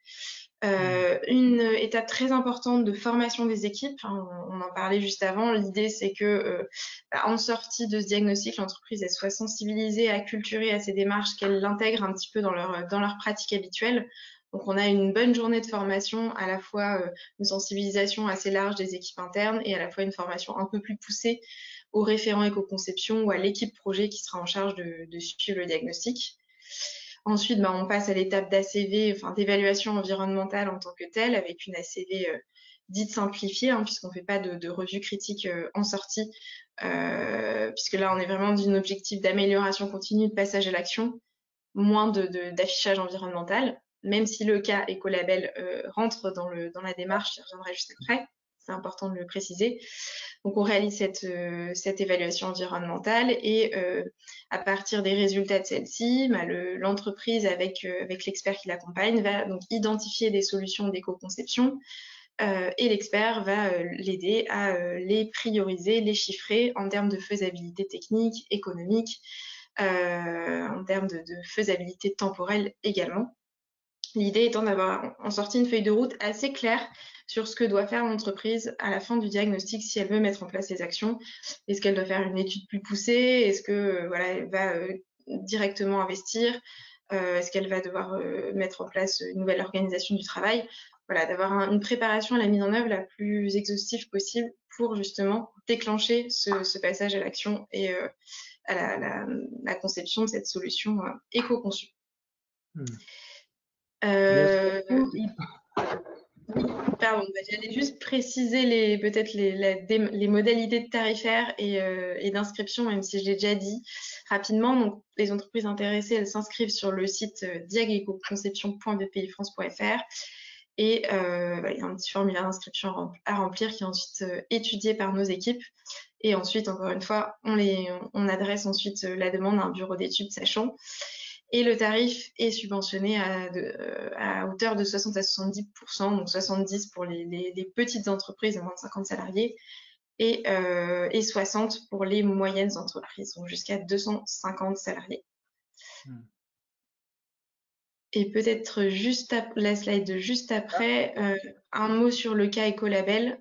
Une étape très importante de formation des équipes, hein, on en parlait juste avant. L'idée, c'est que en sortie de ce diagnostic, l'entreprise elle soit sensibilisée, acculturée à ces démarches, qu'elle l'intègre un petit peu dans leur pratique habituelle. Donc, on a une bonne journée de formation, à la fois une sensibilisation assez large des équipes internes et à la fois une formation un peu plus poussée aux référents éco-conception ou à l'équipe projet qui sera en charge de suivre le diagnostic. Ensuite, on passe à l'étape d'ACV, enfin d'évaluation environnementale en tant que telle, avec une ACV dite simplifiée, hein, puisqu'on ne fait pas de revue critique en sortie, puisque là, on est vraiment dans un objectif d'amélioration continue, de passage à l'action, moins d'affichage environnemental. même si le cas écolabel rentre dans la démarche, j'y reviendrai juste après, c'est important de le préciser. Donc on réalise cette évaluation environnementale et à partir des résultats de celle-ci, l'entreprise avec l'expert qui l'accompagne va donc identifier des solutions d'éco-conception et l'expert va l'aider à les prioriser, les chiffrer en termes de faisabilité technique, économique, en termes de faisabilité temporelle également. L'idée étant d'avoir en sortie une feuille de route assez claire sur ce que doit faire l'entreprise à la fin du diagnostic si elle veut mettre en place les actions. Est-ce qu'elle doit faire une étude plus poussée? Est-ce que voilà, elle va directement investir? Est-ce qu'elle va devoir mettre en place une nouvelle organisation du travail? Voilà, d'avoir une préparation à la mise en œuvre la plus exhaustive possible pour justement déclencher ce passage à l'action et à la conception de cette solution éco-conçue. Pardon, j'allais juste préciser peut-être les modalités de tarifaires et d'inscription, même si je l'ai déjà dit rapidement. Donc, les entreprises intéressées, elles s'inscrivent sur le site diagecoconception.bpifrance.fr et il y a un petit formulaire d'inscription à remplir qui est ensuite étudié par nos équipes. Et ensuite, encore une fois, on adresse ensuite la demande à un bureau d'études sachant. Et le tarif est subventionné à hauteur de 60 à 70%, donc 70 pour les petites entreprises de moins de 50 salariés et 60 pour les moyennes entreprises, donc jusqu'à 250 salariés. Et peut-être juste la slide juste après, un mot sur le cas Écolabel.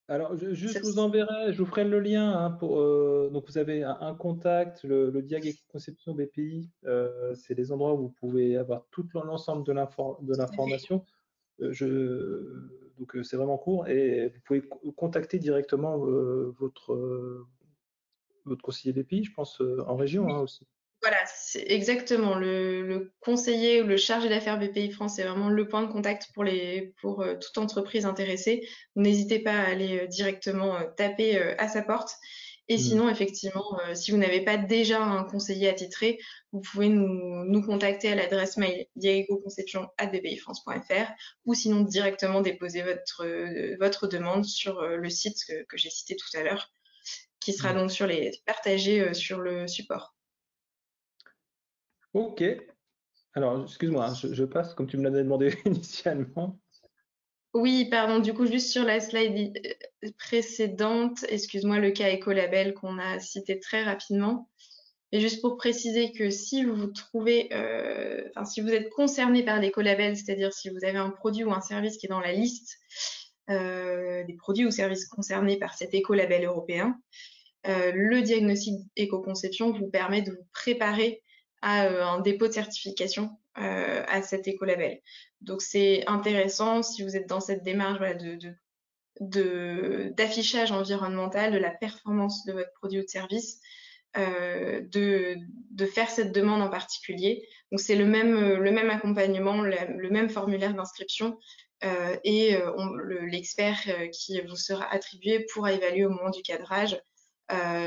Alors, je vous ferai le lien hein, donc vous avez un contact, le Diag Éco-Conception BPI, c'est des endroits où vous pouvez avoir tout l'ensemble de l'information. Donc c'est vraiment court et vous pouvez contacter directement votre conseiller BPI, je pense, en région hein, aussi. Voilà, c'est exactement. Le conseiller ou le chargé d'affaires BPI France, c'est vraiment le point de contact pour toute entreprise intéressée. N'hésitez pas à aller directement taper à sa porte. Et sinon, effectivement, si vous n'avez pas déjà un conseiller attitré, vous pouvez nous contacter à l'adresse mail diagecoconception@bpifrance.fr ou sinon directement déposer votre demande sur le site que j'ai cité tout à l'heure, qui sera donc partagé sur le support. Ok. Alors, excuse-moi, hein, je passe comme tu me l'avais demandé initialement. Oui, pardon, du coup, juste sur la slide précédente, excuse-moi, le cas Écolabel qu'on a cité très rapidement. Et juste pour préciser que si vous trouvez, si vous êtes concerné par l'écolabel, c'est-à-dire si vous avez un produit ou un service qui est dans la liste des produits ou services concernés par cet écolabel européen, le diagnostic éco-conception vous permet de vous préparer à un dépôt de certification à cet écolabel. Donc c'est intéressant si vous êtes dans cette démarche voilà, d'affichage environnemental, de la performance de votre produit ou de service, de faire cette demande en particulier. Donc c'est le même accompagnement, le même formulaire d'inscription et l'expert qui vous sera attribué pourra évaluer au moment du cadrage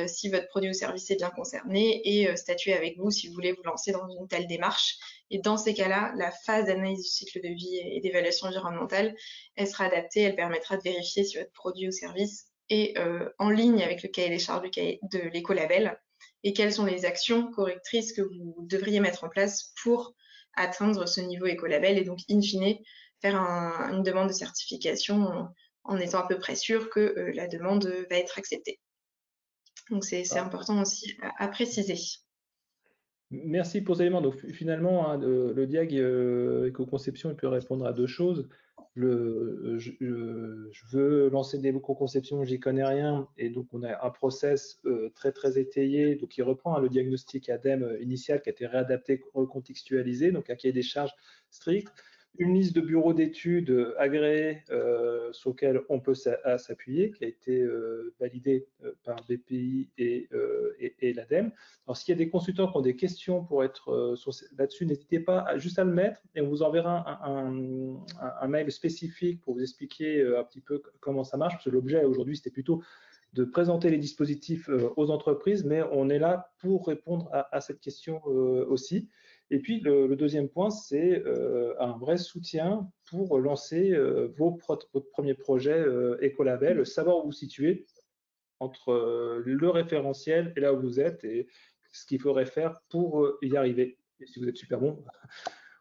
si votre produit ou service est bien concerné et statuer avec vous si vous voulez vous lancer dans une telle démarche. Et dans ces cas-là, la phase d'analyse du cycle de vie et d'évaluation environnementale, elle sera adaptée, elle permettra de vérifier si votre produit ou service est en ligne avec le cahier des charges de l'écolabel et quelles sont les actions correctrices que vous devriez mettre en place pour atteindre ce niveau écolabel et donc, in fine, faire une demande de certification en étant à peu près sûr que la demande va être acceptée. Donc, c'est important aussi à préciser. Merci pour ces éléments. Donc, finalement, hein, le Diag éco-conception, il peut répondre à deux choses. Je veux lancer des éco-conceptions, j'y connais rien, et donc on a un process très très étayé, donc qui reprend hein, le diagnostic ADEME initial qui a été réadapté, recontextualisé, donc un cahier des charges strict, une liste de bureaux d'études agréés sur lesquels on peut s'appuyer, qui a été validée par BPI et l'ADEME. Alors, s'il y a des consultants qui ont des questions pour être là-dessus, n'hésitez pas juste à le mettre et on vous enverra un mail spécifique pour vous expliquer un petit peu comment ça marche, parce que l'objet aujourd'hui, c'était plutôt de présenter les dispositifs aux entreprises, mais on est là pour répondre à cette question aussi. Et puis, le deuxième point, c'est un vrai soutien pour lancer votre premier projet Écolabel, savoir où vous situez entre le référentiel et là où vous êtes et ce qu'il faudrait faire pour y arriver. Et si vous êtes super bon,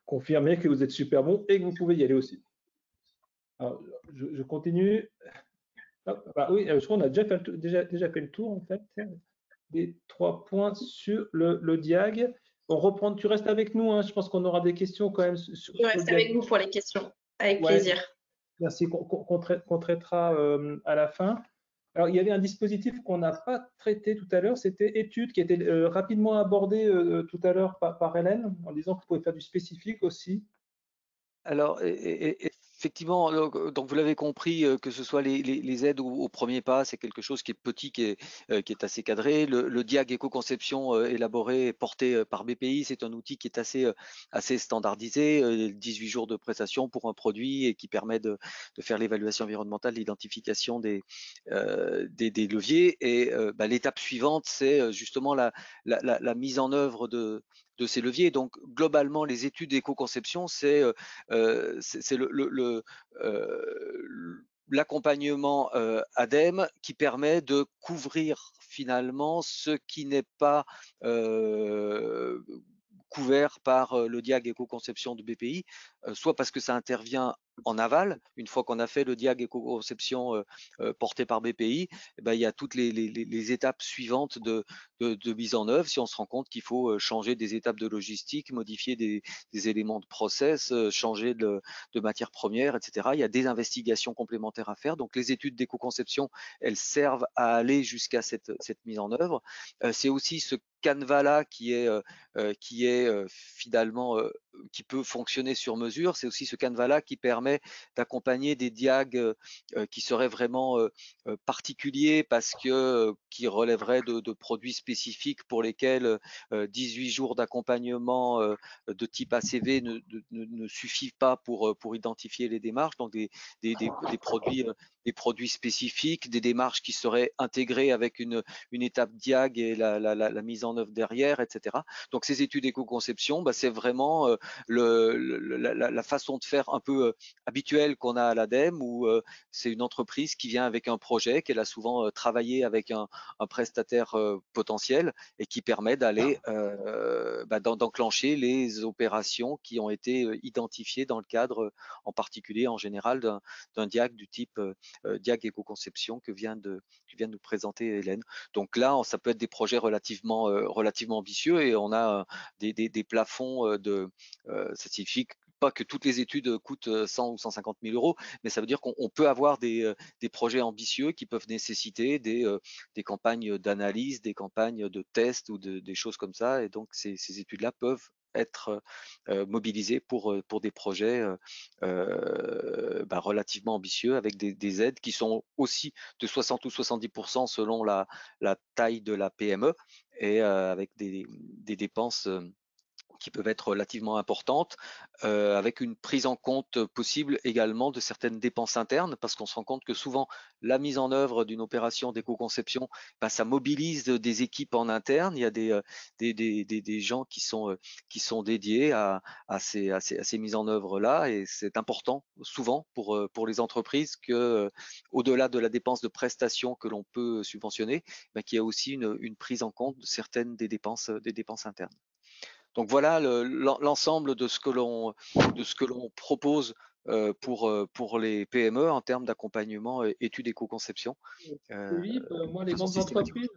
confirmez que vous êtes super bon et que vous pouvez y aller aussi. Alors, je continue. Hop, bah oui, je crois qu'on a déjà fait le tour, en fait, des 3 points sur le diag. On reprend, tu restes avec nous, hein, je pense qu'on aura des questions quand même sur Je le reste diag. avec vous pour les questions, avec Ouais, plaisir. merci, qu'on traitera à la fin. Alors, il y avait un dispositif qu'on n'a pas traité tout à l'heure, c'était études, qui était rapidement abordé tout à l'heure par Hélène, en disant que vous pouvez faire du spécifique aussi. Alors, effectivement, donc vous l'avez compris, que ce soit les aides au premier pas, c'est quelque chose qui est petit, qui est assez cadré. Le DIAG éco-conception élaboré et porté par BPI, c'est un outil qui est assez standardisé, 18 jours de prestation pour un produit et qui permet de faire l'évaluation environnementale, l'identification des leviers. Et l'étape suivante, c'est justement la mise en œuvre de ces leviers. Donc, globalement, les études d'éco-conception, c'est l'accompagnement ADEME qui permet de couvrir finalement ce qui n'est pas couvert par le DIAG éco-conception de BPI, soit parce que ça intervient en aval, une fois qu'on a fait le DIAG éco-conception porté par BPI, il y a toutes les étapes suivantes de mise en œuvre. Si on se rend compte qu'il faut changer des étapes de logistique, modifier des éléments de process, changer de matières premières, etc. Il y a des investigations complémentaires à faire. Donc les études d'éco-conception, elles servent à aller jusqu'à cette mise en œuvre. C'est aussi ce canevas-là qui est finalement qui peut fonctionner sur mesure. C'est aussi ce canevas-là qui permet d'accompagner des diags qui seraient vraiment particuliers parce que qui relèveraient de produits spécifiques pour lesquels 18 jours d'accompagnement de type ACV ne suffit pas pour identifier les démarches. Donc des produits spécifiques, des démarches qui seraient intégrées avec une étape diag et la mise en œuvre derrière, etc. Donc ces études éco-conception, c'est vraiment la façon de faire un peu habituelle qu'on a à l'ADEME, où c'est une entreprise qui vient avec un projet, qu'elle a souvent travaillé avec un prestataire potentiel et qui permet d'aller d'enclencher les opérations qui ont été identifiées dans le cadre, en particulier en général, d'un diag du type diag éco-conception que vient de nous présenter Hélène. Donc là, ça peut être des projets relativement ambitieux et on a des plafonds ça signifie pas que toutes les études coûtent 100 ou 150 000 euros, mais ça veut dire qu'on peut avoir des projets ambitieux qui peuvent nécessiter des campagnes d'analyse, des campagnes de tests ou des choses comme ça. Et donc, ces études-là peuvent être mobilisées pour des projets relativement ambitieux avec des aides qui sont aussi de 60 ou 70% selon la taille de la PME et avec des dépenses qui peuvent être relativement importantes, avec une prise en compte possible également de certaines dépenses internes, parce qu'on se rend compte que souvent la mise en œuvre d'une opération d'éco-conception, ça mobilise des équipes en interne. Il y a des gens qui sont dédiés à ces mises en œuvre là, et c'est important souvent pour les entreprises que, au-delà de la dépense de prestations que l'on peut subventionner, qu'il y a aussi une prise en compte de certaines des dépenses internes. Donc voilà l'ensemble de ce que l'on propose pour les PME en termes d'accompagnement études éco-conception. Philippe, moi, les de façon grandes systématique. entreprises,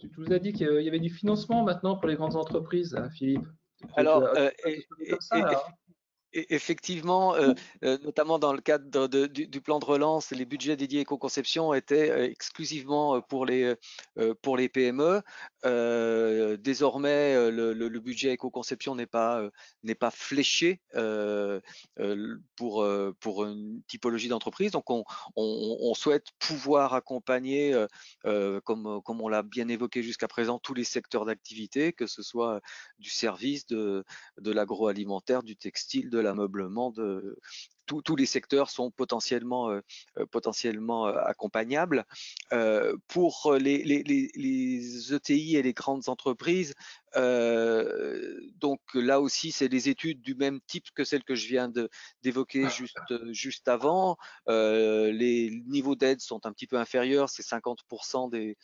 tu nous as dit qu'il y avait du financement maintenant pour les grandes entreprises, hein, Philippe. Alors, Comme ça, là. effectivement, notamment dans le cadre du plan de relance, les budgets dédiés éco-conception étaient exclusivement pour les PME. Désormais, le budget éco-conception n'est pas fléché pour une typologie d'entreprise. Donc, on souhaite pouvoir accompagner, comme on l'a bien évoqué jusqu'à présent, tous les secteurs d'activité, que ce soit du service, de l'agroalimentaire, du textile, de l'ameublement, tous les secteurs sont potentiellement accompagnables. Pour les ETI et les grandes entreprises, donc là aussi, c'est des études du même type que celles que je viens d'évoquer juste avant. Les niveaux d'aide sont un petit peu inférieurs, c'est 50% des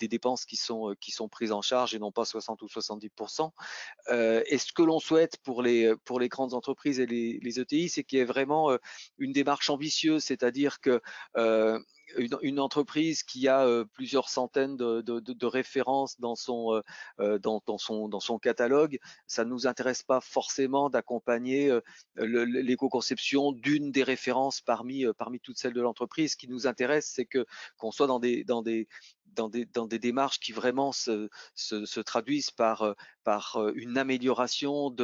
dépenses qui sont prises en charge et non pas 60 ou 70%. Et ce que l'on souhaite pour les grandes entreprises et les ETI, c'est qu'il y ait vraiment une démarche ambitieuse, c'est-à-dire que une entreprise qui a plusieurs centaines de références dans son catalogue, ça ne nous intéresse pas forcément d'accompagner l'éco-conception d'une des références parmi toutes celles de l'entreprise. Ce qui nous intéresse, c'est qu'on soit dans des démarches qui vraiment se traduisent par une amélioration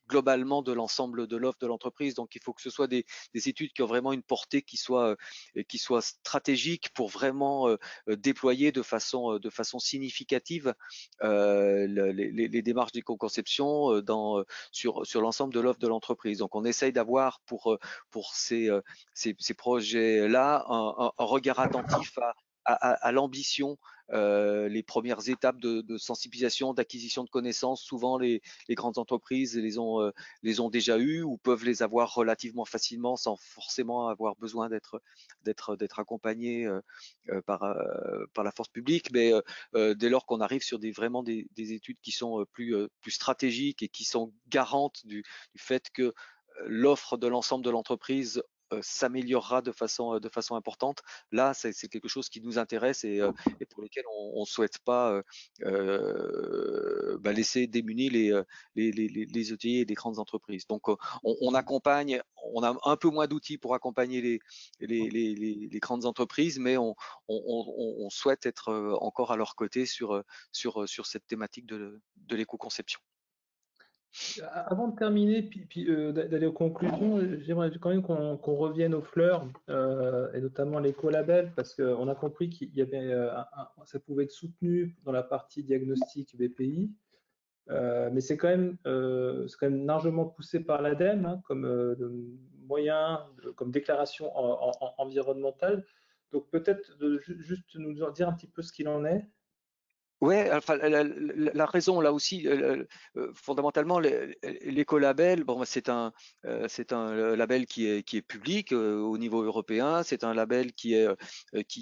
globalement de l'ensemble de l'offre de l'entreprise. Donc il faut que ce soit des études qui ont vraiment une portée qui soit stratégique pour vraiment déployer de façon significative les démarches d'éco-conception sur l'ensemble de l'offre de l'entreprise. Donc on essaye d'avoir pour ces projets-là un regard attentif à l'ambition, les premières étapes de sensibilisation, d'acquisition de connaissances. Souvent, les grandes entreprises les ont déjà eues ou peuvent les avoir relativement facilement sans forcément avoir besoin d'être accompagnées par la force publique. Mais dès lors qu'on arrive sur vraiment des études qui sont plus stratégiques et qui sont garantes du fait que l'offre de l'ensemble de l'entreprise s'améliorera de façon importante. Là, c'est quelque chose qui nous intéresse et pour lequel on ne souhaite pas laisser démunis les ETI et les grandes entreprises. Donc, on accompagne, on a un peu moins d'outils pour accompagner les grandes entreprises, mais on souhaite être encore à leur côté sur cette thématique de l'éco-conception. Avant de terminer, puis d'aller aux conclusions, j'aimerais quand même qu'on revienne aux fleurs, et notamment l'écolabel, parce qu'on a compris qu'il y avait ça pouvait être soutenu dans la partie diagnostic BPI, mais c'est quand même largement poussé par l'ADEME, hein, comme moyen, comme déclaration environnementale. Donc peut-être juste nous en dire un petit peu ce qu'il en est. Ouais, enfin, la raison là aussi, fondamentalement, l'écolabel, bon, c'est un label qui est public au niveau européen. C'est un label qui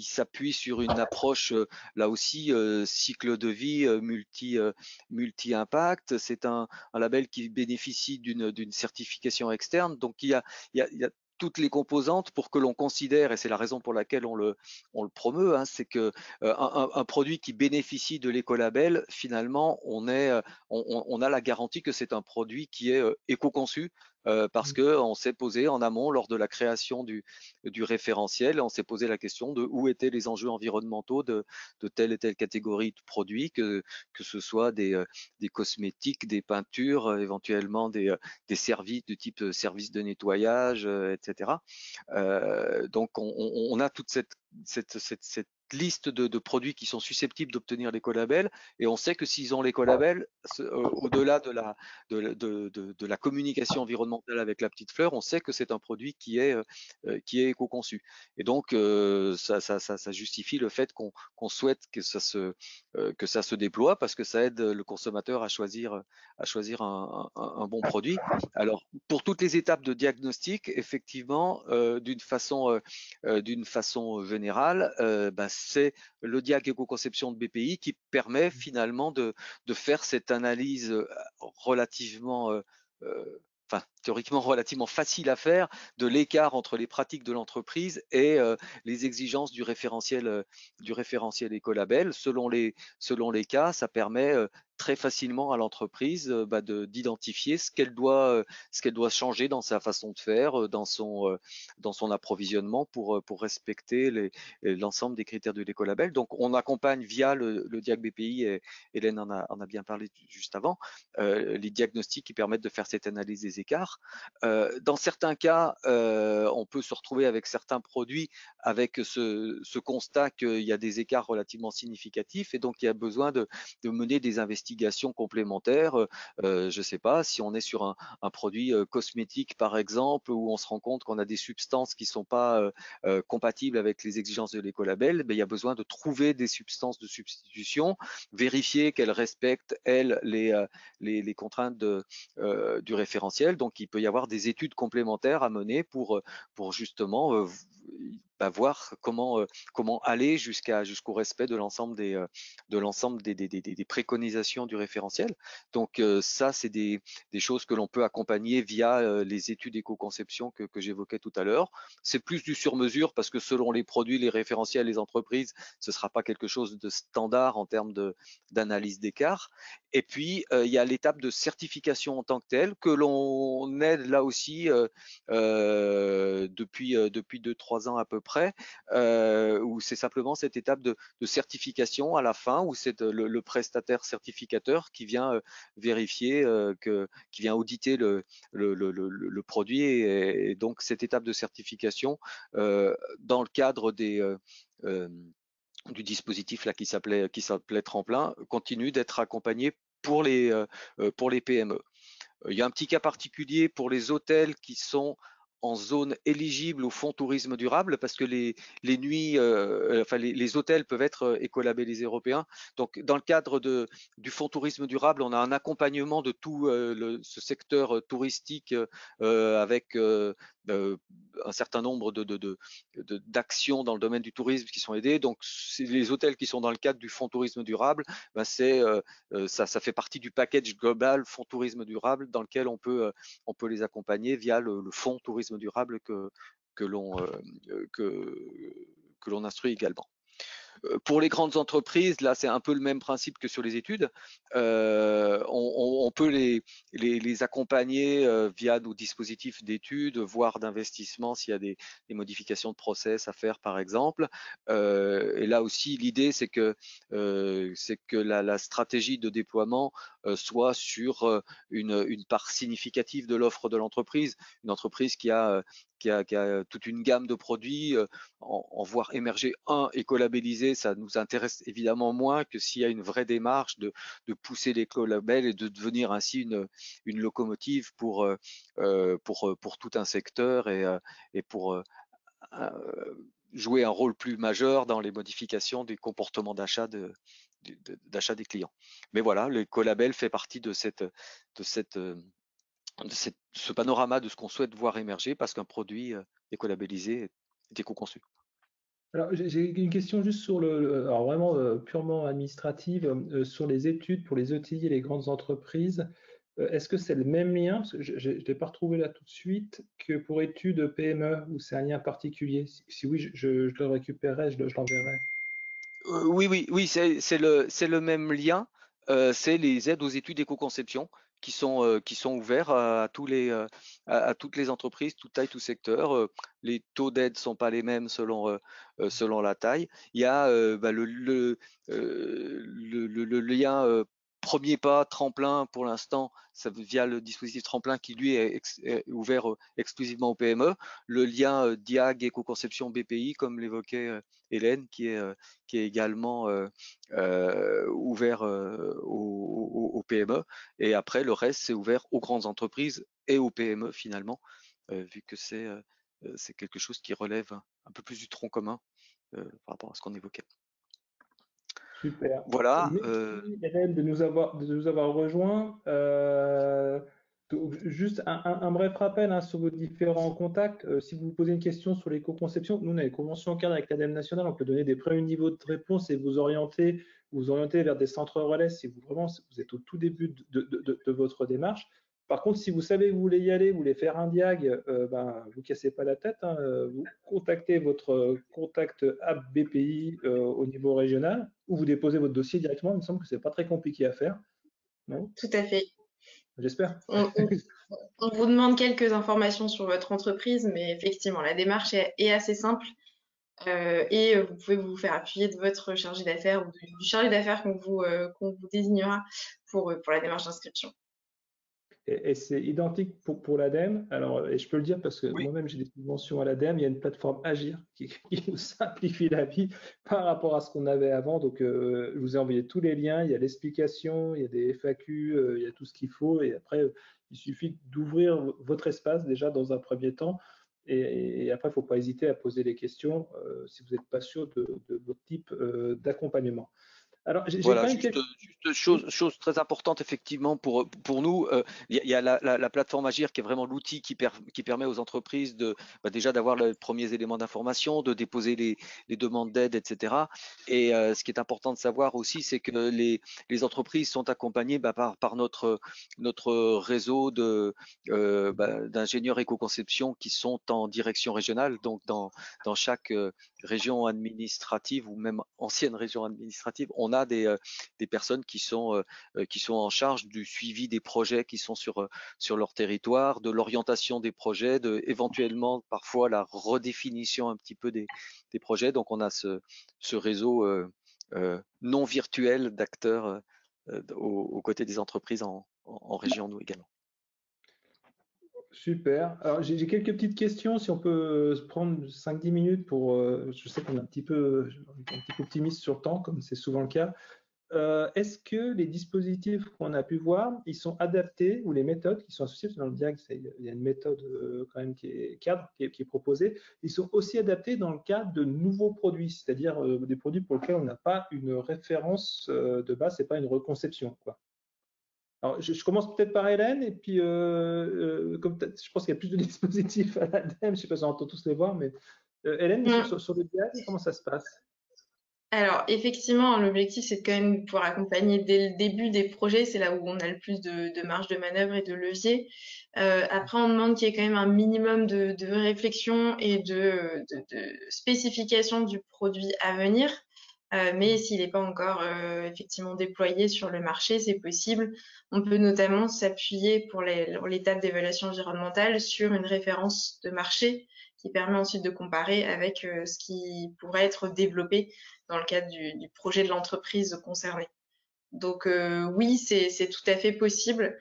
s'appuie sur une approche là aussi cycle de vie multi-impact. C'est un label qui bénéficie d'une certification externe. Donc il y a toutes les composantes pour que l'on considère, et c'est la raison pour laquelle on le promeut, hein, c'est que un produit qui bénéficie de l'écolabel, finalement, on a la garantie que c'est un produit qui est éco-conçu, parce qu'on s'est posé en amont lors de la création du référentiel, on s'est posé la question de où étaient les enjeux environnementaux de telle et telle catégorie de produits, que ce soit des cosmétiques, des peintures, éventuellement des services de type service de nettoyage, etc. Donc on a toute cette liste de produits qui sont susceptibles d'obtenir l'écolabel, et on sait que s'ils ont l'écolabel, au-delà de la communication environnementale avec la petite fleur, on sait que c'est un produit qui est éco-conçu. Et donc ça justifie le fait qu'on souhaite que ça se déploie, parce que ça aide le consommateur à choisir un bon produit. Alors pour toutes les étapes de diagnostic, effectivement, d'une façon générale, c'est le diag éco-conception de BPI qui permet finalement de faire cette analyse relativement théoriquement relativement facile à faire de l'écart entre les pratiques de l'entreprise et les exigences du référentiel écolabel. Selon les cas, ça permet très facilement à l'entreprise d'identifier ce qu'elle doit changer dans sa façon de faire, dans son approvisionnement pour respecter l'ensemble des critères de l'écolabel. Donc on accompagne via le diag BPI, et Hélène en a bien parlé juste avant, les diagnostics qui permettent de faire cette analyse des écarts. d'écart. Dans certains cas, on peut se retrouver avec certains produits avec ce constat qu'il y a des écarts relativement significatifs et donc il y a besoin de mener des investigations complémentaires. Je ne sais pas, si on est sur un produit cosmétique par exemple, où on se rend compte qu'on a des substances qui ne sont pas compatibles avec les exigences de l'écolabel, il y a besoin de trouver des substances de substitution, vérifier qu'elles respectent, elles, les contraintes du référentiel. Donc, il peut y avoir des études complémentaires à mener pour justement voir comment aller jusqu'au respect de l'ensemble des préconisations du référentiel. Donc ça, c'est des choses que l'on peut accompagner via les études éco-conception que j'évoquais tout à l'heure. C'est plus du sur-mesure parce que selon les produits, les référentiels, les entreprises, ce ne sera pas quelque chose de standard en termes d'analyse d'écart. Et puis, il y a l'étape de certification en tant que telle que l'on aide là aussi depuis 2-3 ans à peu près, où c'est simplement cette étape de certification à la fin, où c'est le prestataire certificateur qui vient vérifier, qui vient auditer le produit. Et donc, cette étape de certification, dans le cadre du dispositif là qui s'appelait Tremplin, continue d'être accompagné pour les PME. Il y a un petit cas particulier pour les hôtels qui sont en zone éligible au fonds tourisme durable parce que les nuits, les hôtels peuvent être écolabellisés européens. Donc, dans le cadre du fonds tourisme durable, on a un accompagnement de tout ce secteur touristique avec un certain nombre d'actions dans le domaine du tourisme qui sont aidées. Donc, les hôtels qui sont dans le cadre du fonds tourisme durable, ça fait partie du package global fonds tourisme durable dans lequel on peut les accompagner via le fonds tourisme durable que l'on instruit également. Pour les grandes entreprises, là, c'est un peu le même principe que sur les études. On peut les accompagner via nos dispositifs d'études, voire d'investissement s'il y a des modifications de process à faire, par exemple. Et là aussi, l'idée, c'est que la stratégie de déploiement soit sur une part significative de l'offre de l'entreprise. Une entreprise qui a toute une gamme de produits, en voir émerger un écolabellisé, ça nous intéresse évidemment moins que s'il y a une vraie démarche de pousser l'écolabel et de devenir ainsi une locomotive pour tout un secteur et pour jouer un rôle plus majeur dans les modifications des comportements d'achat des clients. Mais voilà, l'écolabel fait partie de ce panorama de ce qu'on souhaite voir émerger parce qu'un produit écolabellisé est éco-conçu. Alors, j'ai une question juste sur alors vraiment purement administrative, sur les études pour les ETI et les grandes entreprises. Est-ce que c'est le même lien, parce que je ne l'ai pas retrouvé là tout de suite, que pour études PME, ou c'est un lien particulier? Si oui, je le récupérerai, je l'enverrai. Oui, c'est le même lien. C'est les aides aux études éco-conception qui sont ouverts à toutes les entreprises, toute taille, tout secteur. Les taux d'aide sont pas les mêmes selon la taille. Il y a le lien premier pas tremplin pour l'instant, via le dispositif tremplin qui lui est ouvert exclusivement aux PME. Le lien DIAG éco-conception BPI, comme l'évoquait Hélène, qui est également ouvert aux PME. Et après, le reste, c'est ouvert aux grandes entreprises et aux PME finalement, vu que c'est quelque chose qui relève un peu plus du tronc commun par rapport à ce qu'on évoquait. Super. Voilà. Merci Hélène de nous avoir rejoints. Juste un bref rappel sur vos différents contacts. Si vous vous posez une question sur l'éco-conception, nous on a une convention cadre avec l'ADEME nationale, on peut donner des premiers niveaux de réponse et vous orienter vers des centres relais si vous êtes au tout début de votre démarche. Par contre, si vous savez que vous voulez y aller, vous voulez faire un diag, vous cassez pas la tête, vous contactez votre contact app BPI au niveau régional, ou vous déposez votre dossier directement. Il me semble que c'est pas très compliqué à faire. Non ? Tout à fait. J'espère. On vous demande quelques informations sur votre entreprise, mais effectivement, la démarche est assez simple. Et vous pouvez vous faire appuyer de votre chargé d'affaires ou du chargé d'affaires qu'on vous désignera pour la démarche d'inscription. Et c'est identique pour l'ADEME. Alors, et je peux le dire parce que Oui. moi-même, j'ai des subventions à l'ADEME. Il y a une plateforme Agir qui nous simplifie la vie par rapport à ce qu'on avait avant. Donc, je vous ai envoyé tous les liens. Il y a l'explication, il y a des FAQ, il y a tout ce qu'il faut. Et après, il suffit d'ouvrir votre espace déjà dans un premier temps. Et après, il ne faut pas hésiter à poser les questions si vous n'êtes pas sûr de votre type d'accompagnement. Alors, j'ai Voilà, quand même juste, quelques... juste Oui. chose très importante effectivement pour nous, il y a la plateforme Agir qui est vraiment l'outil qui permet aux entreprises déjà d'avoir les premiers éléments d'information, de déposer les demandes d'aide, etc. Et ce qui est important de savoir aussi, c'est que les entreprises sont accompagnées par notre réseau d'ingénieurs éco-conception qui sont en direction régionale, donc dans chaque région administrative ou même ancienne région administrative, on a des personnes qui sont en charge du suivi des projets qui sont sur leur territoire, de l'orientation des projets, éventuellement parfois la redéfinition un petit peu des projets. Donc on a ce réseau non virtuel d'acteurs aux côtés des entreprises en région, nous également. Super. Alors, j'ai quelques petites questions, si on peut se prendre 5-10 minutes pour... je sais qu'on est un petit peu optimiste sur le temps, comme c'est souvent le cas. Est-ce que les dispositifs qu'on a pu voir, ils sont adaptés, ou les méthodes qui sont associées, parce que dans le DIAG, il y a une méthode quand même qui est cadre, qui est proposée, ils sont aussi adaptés dans le cadre de nouveaux produits, c'est-à-dire des produits pour lesquels on n'a pas une référence de base, c'est pas une reconception, quoi. Alors, je commence peut-être par Hélène, et puis comme je pense qu'il y a plus de dispositifs à l'ADEME, je ne sais pas si on entend tous les voir, mais Hélène, sur le DIAG, comment ça se passe? Alors, effectivement, l'objectif, c'est quand même de pouvoir accompagner dès le début des projets. C'est là où on a le plus de marge de manœuvre et de levier. Après, on demande qu'il y ait quand même un minimum de réflexion et de spécification du produit à venir. Mais s'il n'est pas encore effectivement déployé sur le marché, c'est possible. On peut notamment s'appuyer pour l'étape d'évaluation environnementale sur une référence de marché qui permet ensuite de comparer avec ce qui pourrait être développé dans le cadre du projet de l'entreprise concernée. Donc oui, c'est tout à fait possible.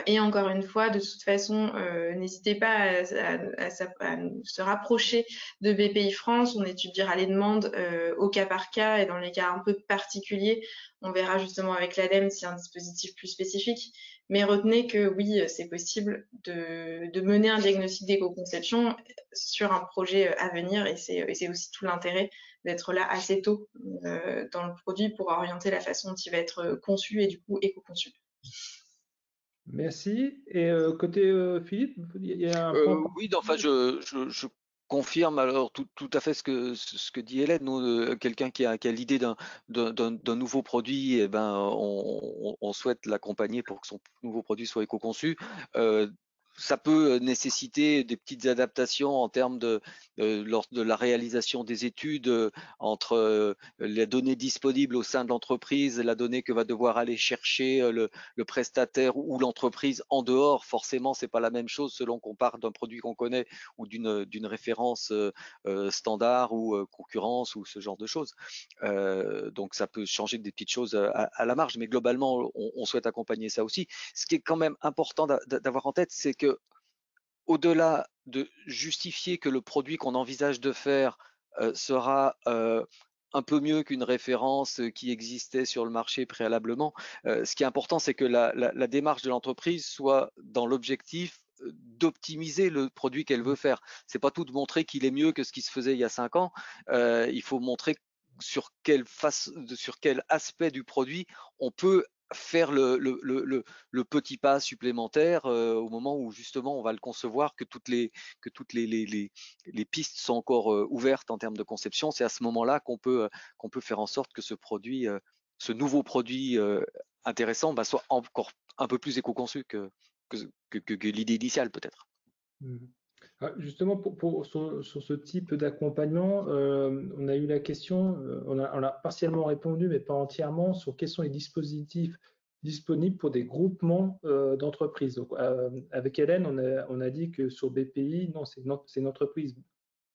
Et encore une fois, de toute façon, n'hésitez pas à se rapprocher de BPI France. On étudiera les demandes au cas par cas, et dans les cas un peu particuliers, on verra justement avec l'ADEME s'il y a un dispositif plus spécifique. Mais retenez que oui, c'est possible de mener un diagnostic d'éco-conception sur un projet à venir, et c'est aussi tout l'intérêt d'être là assez tôt dans le produit pour orienter la façon dont il va être conçu et du coup éco-conçu. Merci. Et côté Philippe, il y a un point. Oui, enfin, je confirme alors tout à fait ce que dit Hélène. Nous, quelqu'un qui a l'idée d'un nouveau produit, eh ben, on souhaite l'accompagner pour que son nouveau produit soit éco-conçu. Ça peut nécessiter des petites adaptations en termes lors de la réalisation des études entre les données disponibles au sein de l'entreprise, la donnée que va devoir aller chercher le prestataire ou l'entreprise en dehors. Forcément, c'est pas la même chose selon qu'on part d'un produit qu'on connaît ou d'une référence standard ou concurrence ou ce genre de choses. Donc ça peut changer des petites choses à la marge, mais globalement, on souhaite accompagner ça aussi. Ce qui est quand même important d'avoir en tête, c'est que au-delà de justifier que le produit qu'on envisage de faire sera un peu mieux qu'une référence qui existait sur le marché préalablement, ce qui est important, c'est que la démarche de l'entreprise soit dans l'objectif d'optimiser le produit qu'elle veut faire. C'est pas tout de montrer qu'il est mieux que ce qui se faisait il y a 5 ans. Il faut montrer sur quel aspect du produit on peut faire le petit pas supplémentaire au moment où justement on va le concevoir, que toutes les pistes sont encore ouvertes en termes de conception. C'est à ce moment-là qu'on peut faire en sorte que ce nouveau produit intéressant soit encore un peu plus éco-conçu que l'idée initiale peut-être. Justement, sur ce type d'accompagnement, on a eu la question, on a partiellement répondu, mais pas entièrement, sur quels sont les dispositifs disponibles pour des groupements d'entreprises. Avec Hélène, on a dit que sur BPI, non, c'est une entreprise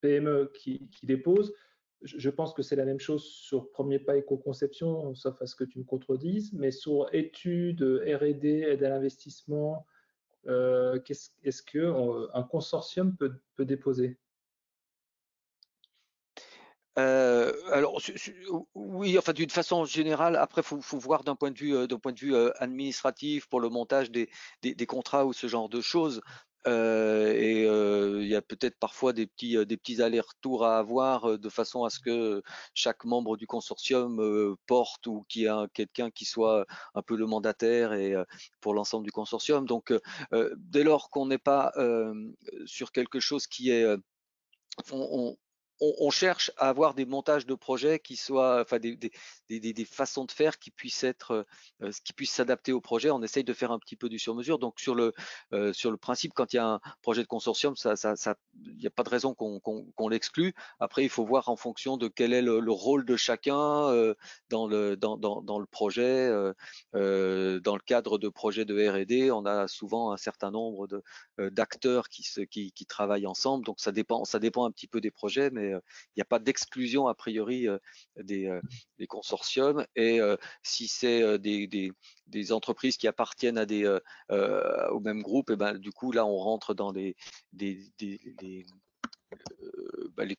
PME qui dépose. Je pense que c'est la même chose sur Premier Pas Éco-Conception, sauf à ce que tu me contredises, mais sur études, R&D, aide à l'investissement, est-ce qu'un consortium peut déposer? Alors, oui, enfin d'une façon générale. Après, faut voir d'un point de vue administratif pour le montage des contrats ou ce genre de choses. Il y a peut-être parfois des petits allers-retours à avoir de façon à ce que chaque membre du consortium porte ou qu'il y ait quelqu'un qui soit un peu le mandataire et pour l'ensemble du consortium. Donc, dès lors qu'on n'est pas sur quelque chose qui est on, on cherche à avoir des montages de projets qui soient, enfin des façons de faire qui puissent qui puissent s'adapter au projet. On essaye de faire un petit peu du sur-mesure. Donc sur le principe, quand il y a un projet de consortium, il n'y a pas de raison qu'on l'exclue. Après, il faut voir en fonction de quel est le rôle de chacun dans le projet. Dans le cadre de projets de R&D, on a souvent un certain nombre d'acteurs qui travaillent ensemble. Donc ça dépend un petit peu des projets, mais il n'y a pas d'exclusion a priori des consortiums. Et si c'est des entreprises qui appartiennent au même groupe, et ben du coup là on rentre dans les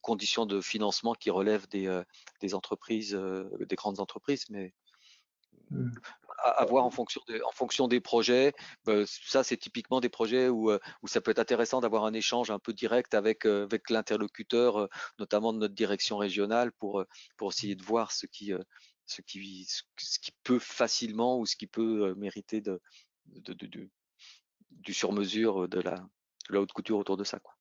conditions de financement qui relèvent des entreprises, des grandes entreprises, mais à voir en fonction des projets. Ça, c'est typiquement des projets où ça peut être intéressant d'avoir un échange un peu direct avec l'interlocuteur, notamment de notre direction régionale, pour essayer de voir ce qui peut facilement ou ce qui peut mériter du sur-mesure, de la haute couture autour de ça, quoi.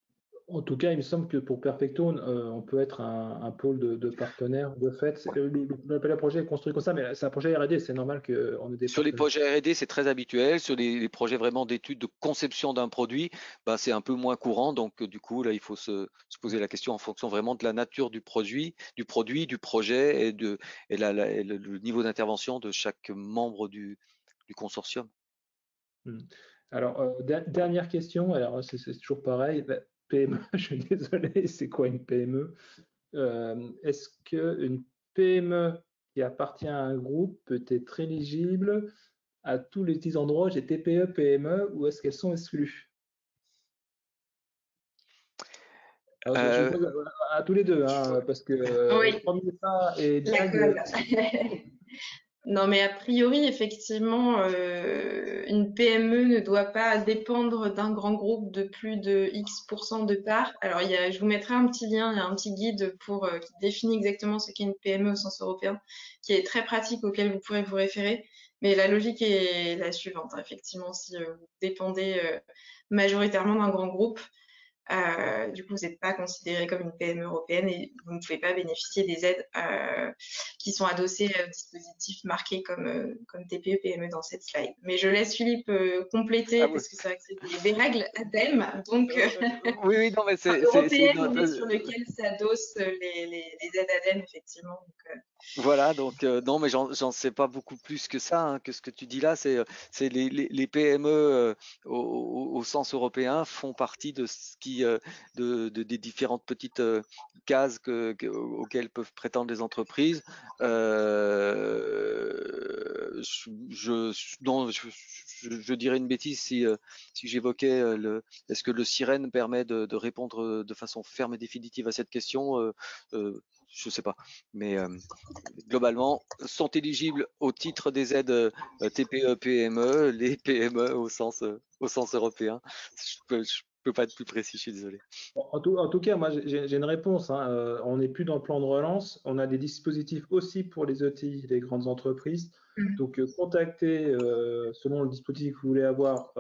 En tout cas, il me semble que pour Perfectone, on peut être un pôle de partenaires. De fait, le projet est construit comme ça, mais c'est un projet R&D, c'est normal qu'on ait des Sur les partenaires. projets R&D, c'est très habituel. Sur les projets vraiment d'études de conception d'un produit, c'est un peu moins courant. Donc, du coup, là, il faut se poser la question en fonction vraiment de la nature du produit, du projet et le niveau d'intervention de chaque membre du consortium. Alors, dernière question. Alors, c'est toujours pareil. PME, je suis désolé, c'est quoi une PME? Est-ce qu'une PME qui appartient à un groupe peut être éligible à tous les petits endroits, j'ai TPE, PME, ou est-ce qu'elles sont exclues? Alors, je pose à tous les deux, hein, parce que Oui. premier pas et Diag. Non, mais a priori, effectivement, une PME ne doit pas dépendre d'un grand groupe de plus de X% de parts. Alors, je vous mettrai un petit lien, il y a un petit guide qui définit exactement ce qu'est une PME au sens européen, qui est très pratique, auquel vous pourrez vous référer. Mais la logique est la suivante. Effectivement, si vous dépendez majoritairement d'un grand groupe, du coup, vous n'êtes pas considéré comme une PME européenne et vous ne pouvez pas bénéficier des aides qui sont adossées aux dispositifs marqués comme TPE, PME dans cette slide. Mais je laisse Philippe compléter parce que c'est vrai que c'est des règles ADEME, donc oui, non, mais européennes, mais sur lesquelles s'adossent les aides ADEME, effectivement. Voilà, donc non, mais j'en sais pas beaucoup plus que ça, hein, que ce que tu dis là. C'est les PME au sens européen font partie de ce qui des différentes petites cases auxquelles peuvent prétendre les entreprises. Je dirais une bêtise si j'évoquais est-ce que le sirène permet de répondre de façon ferme et définitive à cette question. Je sais pas, mais globalement, sont éligibles au titre des aides TPE, PME, les PME au sens européen. Je peux pas être plus précis, je suis désolé. Bon, en tout cas, moi, j'ai une réponse, hein. On n'est plus dans le plan de relance. On a des dispositifs aussi pour les ETI, les grandes entreprises. Donc, contactez, selon le dispositif que vous voulez avoir,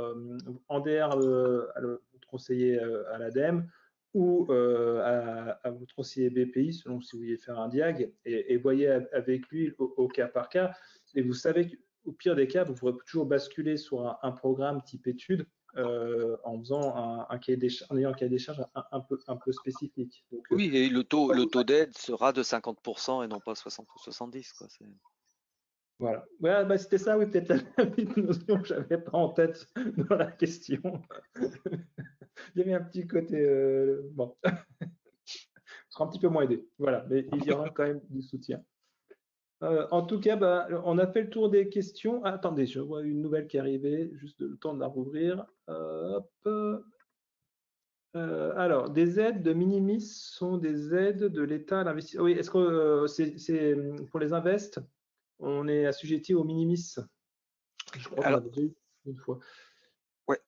en DR à votre conseiller à l'ADEME ou à votre conseiller BPI, selon si vous voulez faire un diag, et voyez avec lui au cas par cas. Et vous savez qu'au pire des cas, vous pourrez toujours basculer sur un programme type études en faisant en ayant un cahier des charges un peu spécifique. Donc, oui, et le taux d'aide sera de 50% et non pas 60 ou 70, quoi. Voilà. Ouais, c'était ça, oui, peut-être la petite notion que je n'avais pas en tête dans la question. Il y avait un petit côté. Bon, ce sera un petit peu moins aidé. Voilà, mais il y aura quand même du soutien. En tout cas, on a fait le tour des questions. Ah, attendez, je vois une nouvelle qui est arrivée, juste le temps de la rouvrir. Hop. Alors, des aides de minimis sont des aides de l'État à l'investissement. Oui, est-ce que c'est pour les invests, on est assujetti au minimis? Je crois qu'on Alors, avait déjà eu une fois. ouais.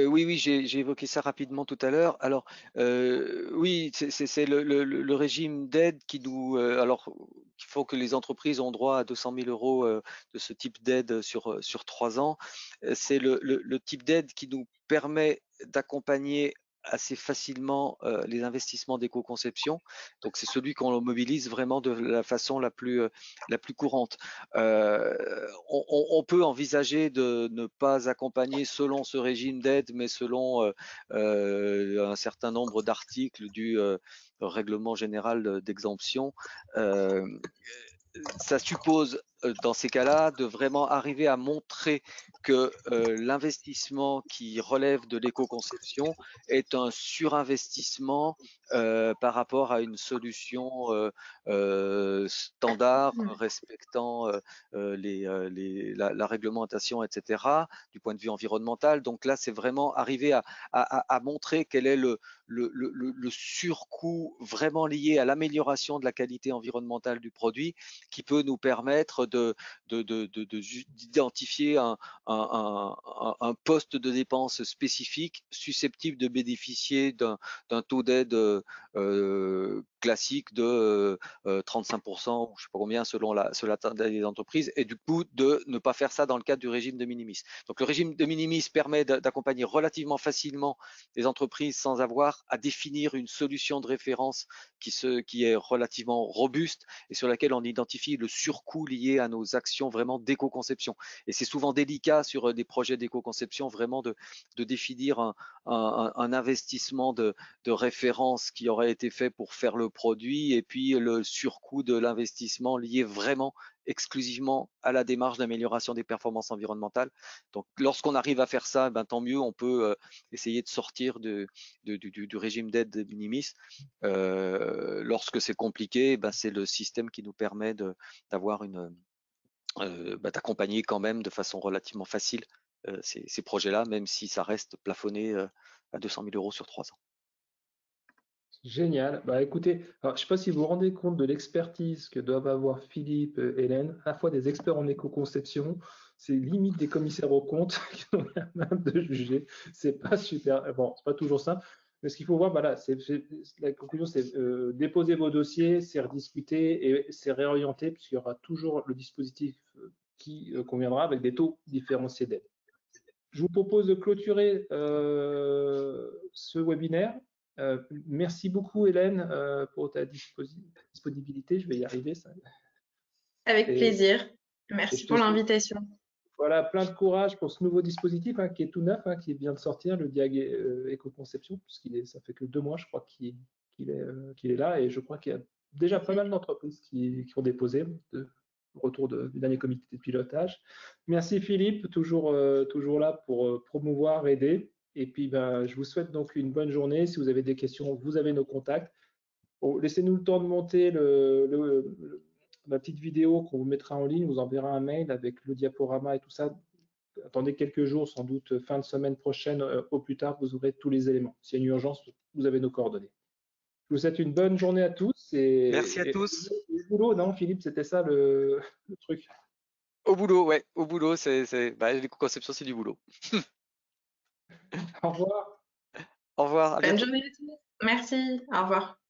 Oui, j'ai évoqué ça rapidement tout à l'heure. Alors, oui, c'est le régime d'aide qui nous. Alors, il faut que les entreprises ont droit à 200 000 euros de ce type d'aide sur 3 ans. C'est le type d'aide qui nous permet d'accompagner assez facilement les investissements d'éco-conception. Donc, c'est celui qu'on mobilise vraiment de la façon la plus courante. On peut envisager de ne pas accompagner selon ce régime d'aide, mais selon un certain nombre d'articles du règlement général d'exemption. Ça suppose dans ces cas-là de vraiment arriver à montrer que l'investissement qui relève de l'éco-conception est un surinvestissement par rapport à une solution standard respectant la réglementation, etc., du point de vue environnemental. Donc là, c'est vraiment arriver à montrer quel est le surcoût vraiment lié à l'amélioration de la qualité environnementale du produit qui peut nous permettre d'identifier un poste de dépense spécifique susceptible de bénéficier d'un taux d'aide classique de 35% ou je sais pas combien selon la taille des entreprises, et du coup de ne pas faire ça dans le cadre du régime de minimis. Donc le régime de minimis permet d'accompagner relativement facilement les entreprises sans avoir à définir une solution de référence qui est relativement robuste et sur laquelle on identifie le surcoût lié à nos actions vraiment d'éco-conception. Et c'est souvent délicat sur des projets d'éco-conception vraiment de définir un investissement de référence qui aurait été fait pour faire le produit et puis le surcoût de l'investissement lié vraiment exclusivement à la démarche d'amélioration des performances environnementales. Donc, lorsqu'on arrive à faire ça, tant mieux, on peut essayer de sortir du régime d'aide de minimis. Lorsque c'est compliqué, c'est le système qui nous permet d'avoir d'accompagner quand même de façon relativement facile ces projets-là, même si ça reste plafonné à 200 000 euros sur 3 ans. Génial. Écoutez, alors, je ne sais pas si vous vous rendez compte de l'expertise que doivent avoir Philippe et Hélène, à la fois des experts en éco-conception, c'est limite des commissaires aux comptes qui ont la main de juger. C'est pas super. Bon, c'est pas toujours simple. Mais ce qu'il faut voir, voilà, la conclusion, c'est déposer vos dossiers, c'est rediscuter et c'est réorienter, puisqu'il y aura toujours le dispositif qui conviendra avec des taux différenciés d'aide. Je vous propose de clôturer ce webinaire. Merci beaucoup Hélène pour ta disponibilité, je vais y arriver. Ça. Avec plaisir, merci pour l'invitation. Voilà, plein de courage pour ce nouveau dispositif qui est tout neuf, qui vient de sortir, le DIAG Éco-Conception, ça fait que 2 mois je crois qu'il est là, et je crois qu'il y a déjà pas mal d'entreprises qui ont déposé retour du dernier comité de pilotage. Merci Philippe, toujours là pour promouvoir, aider. Et puis, je vous souhaite donc une bonne journée. Si vous avez des questions, vous avez nos contacts. Bon, laissez-nous le temps de monter la petite vidéo qu'on vous mettra en ligne. On vous enverra un mail avec le diaporama et tout ça. Attendez quelques jours, sans doute fin de semaine prochaine, au plus tard, vous aurez tous les éléments. S'il y a une urgence, vous avez nos coordonnées. Je vous souhaite une bonne journée à tous. Merci à tous. Au boulot, non, Philippe, c'était ça le truc. Au boulot, ouais, au boulot, l'éco-conception, c'est du boulot. Au revoir. Au revoir. À bientôt. Bonne journée à tous. Merci. Au revoir.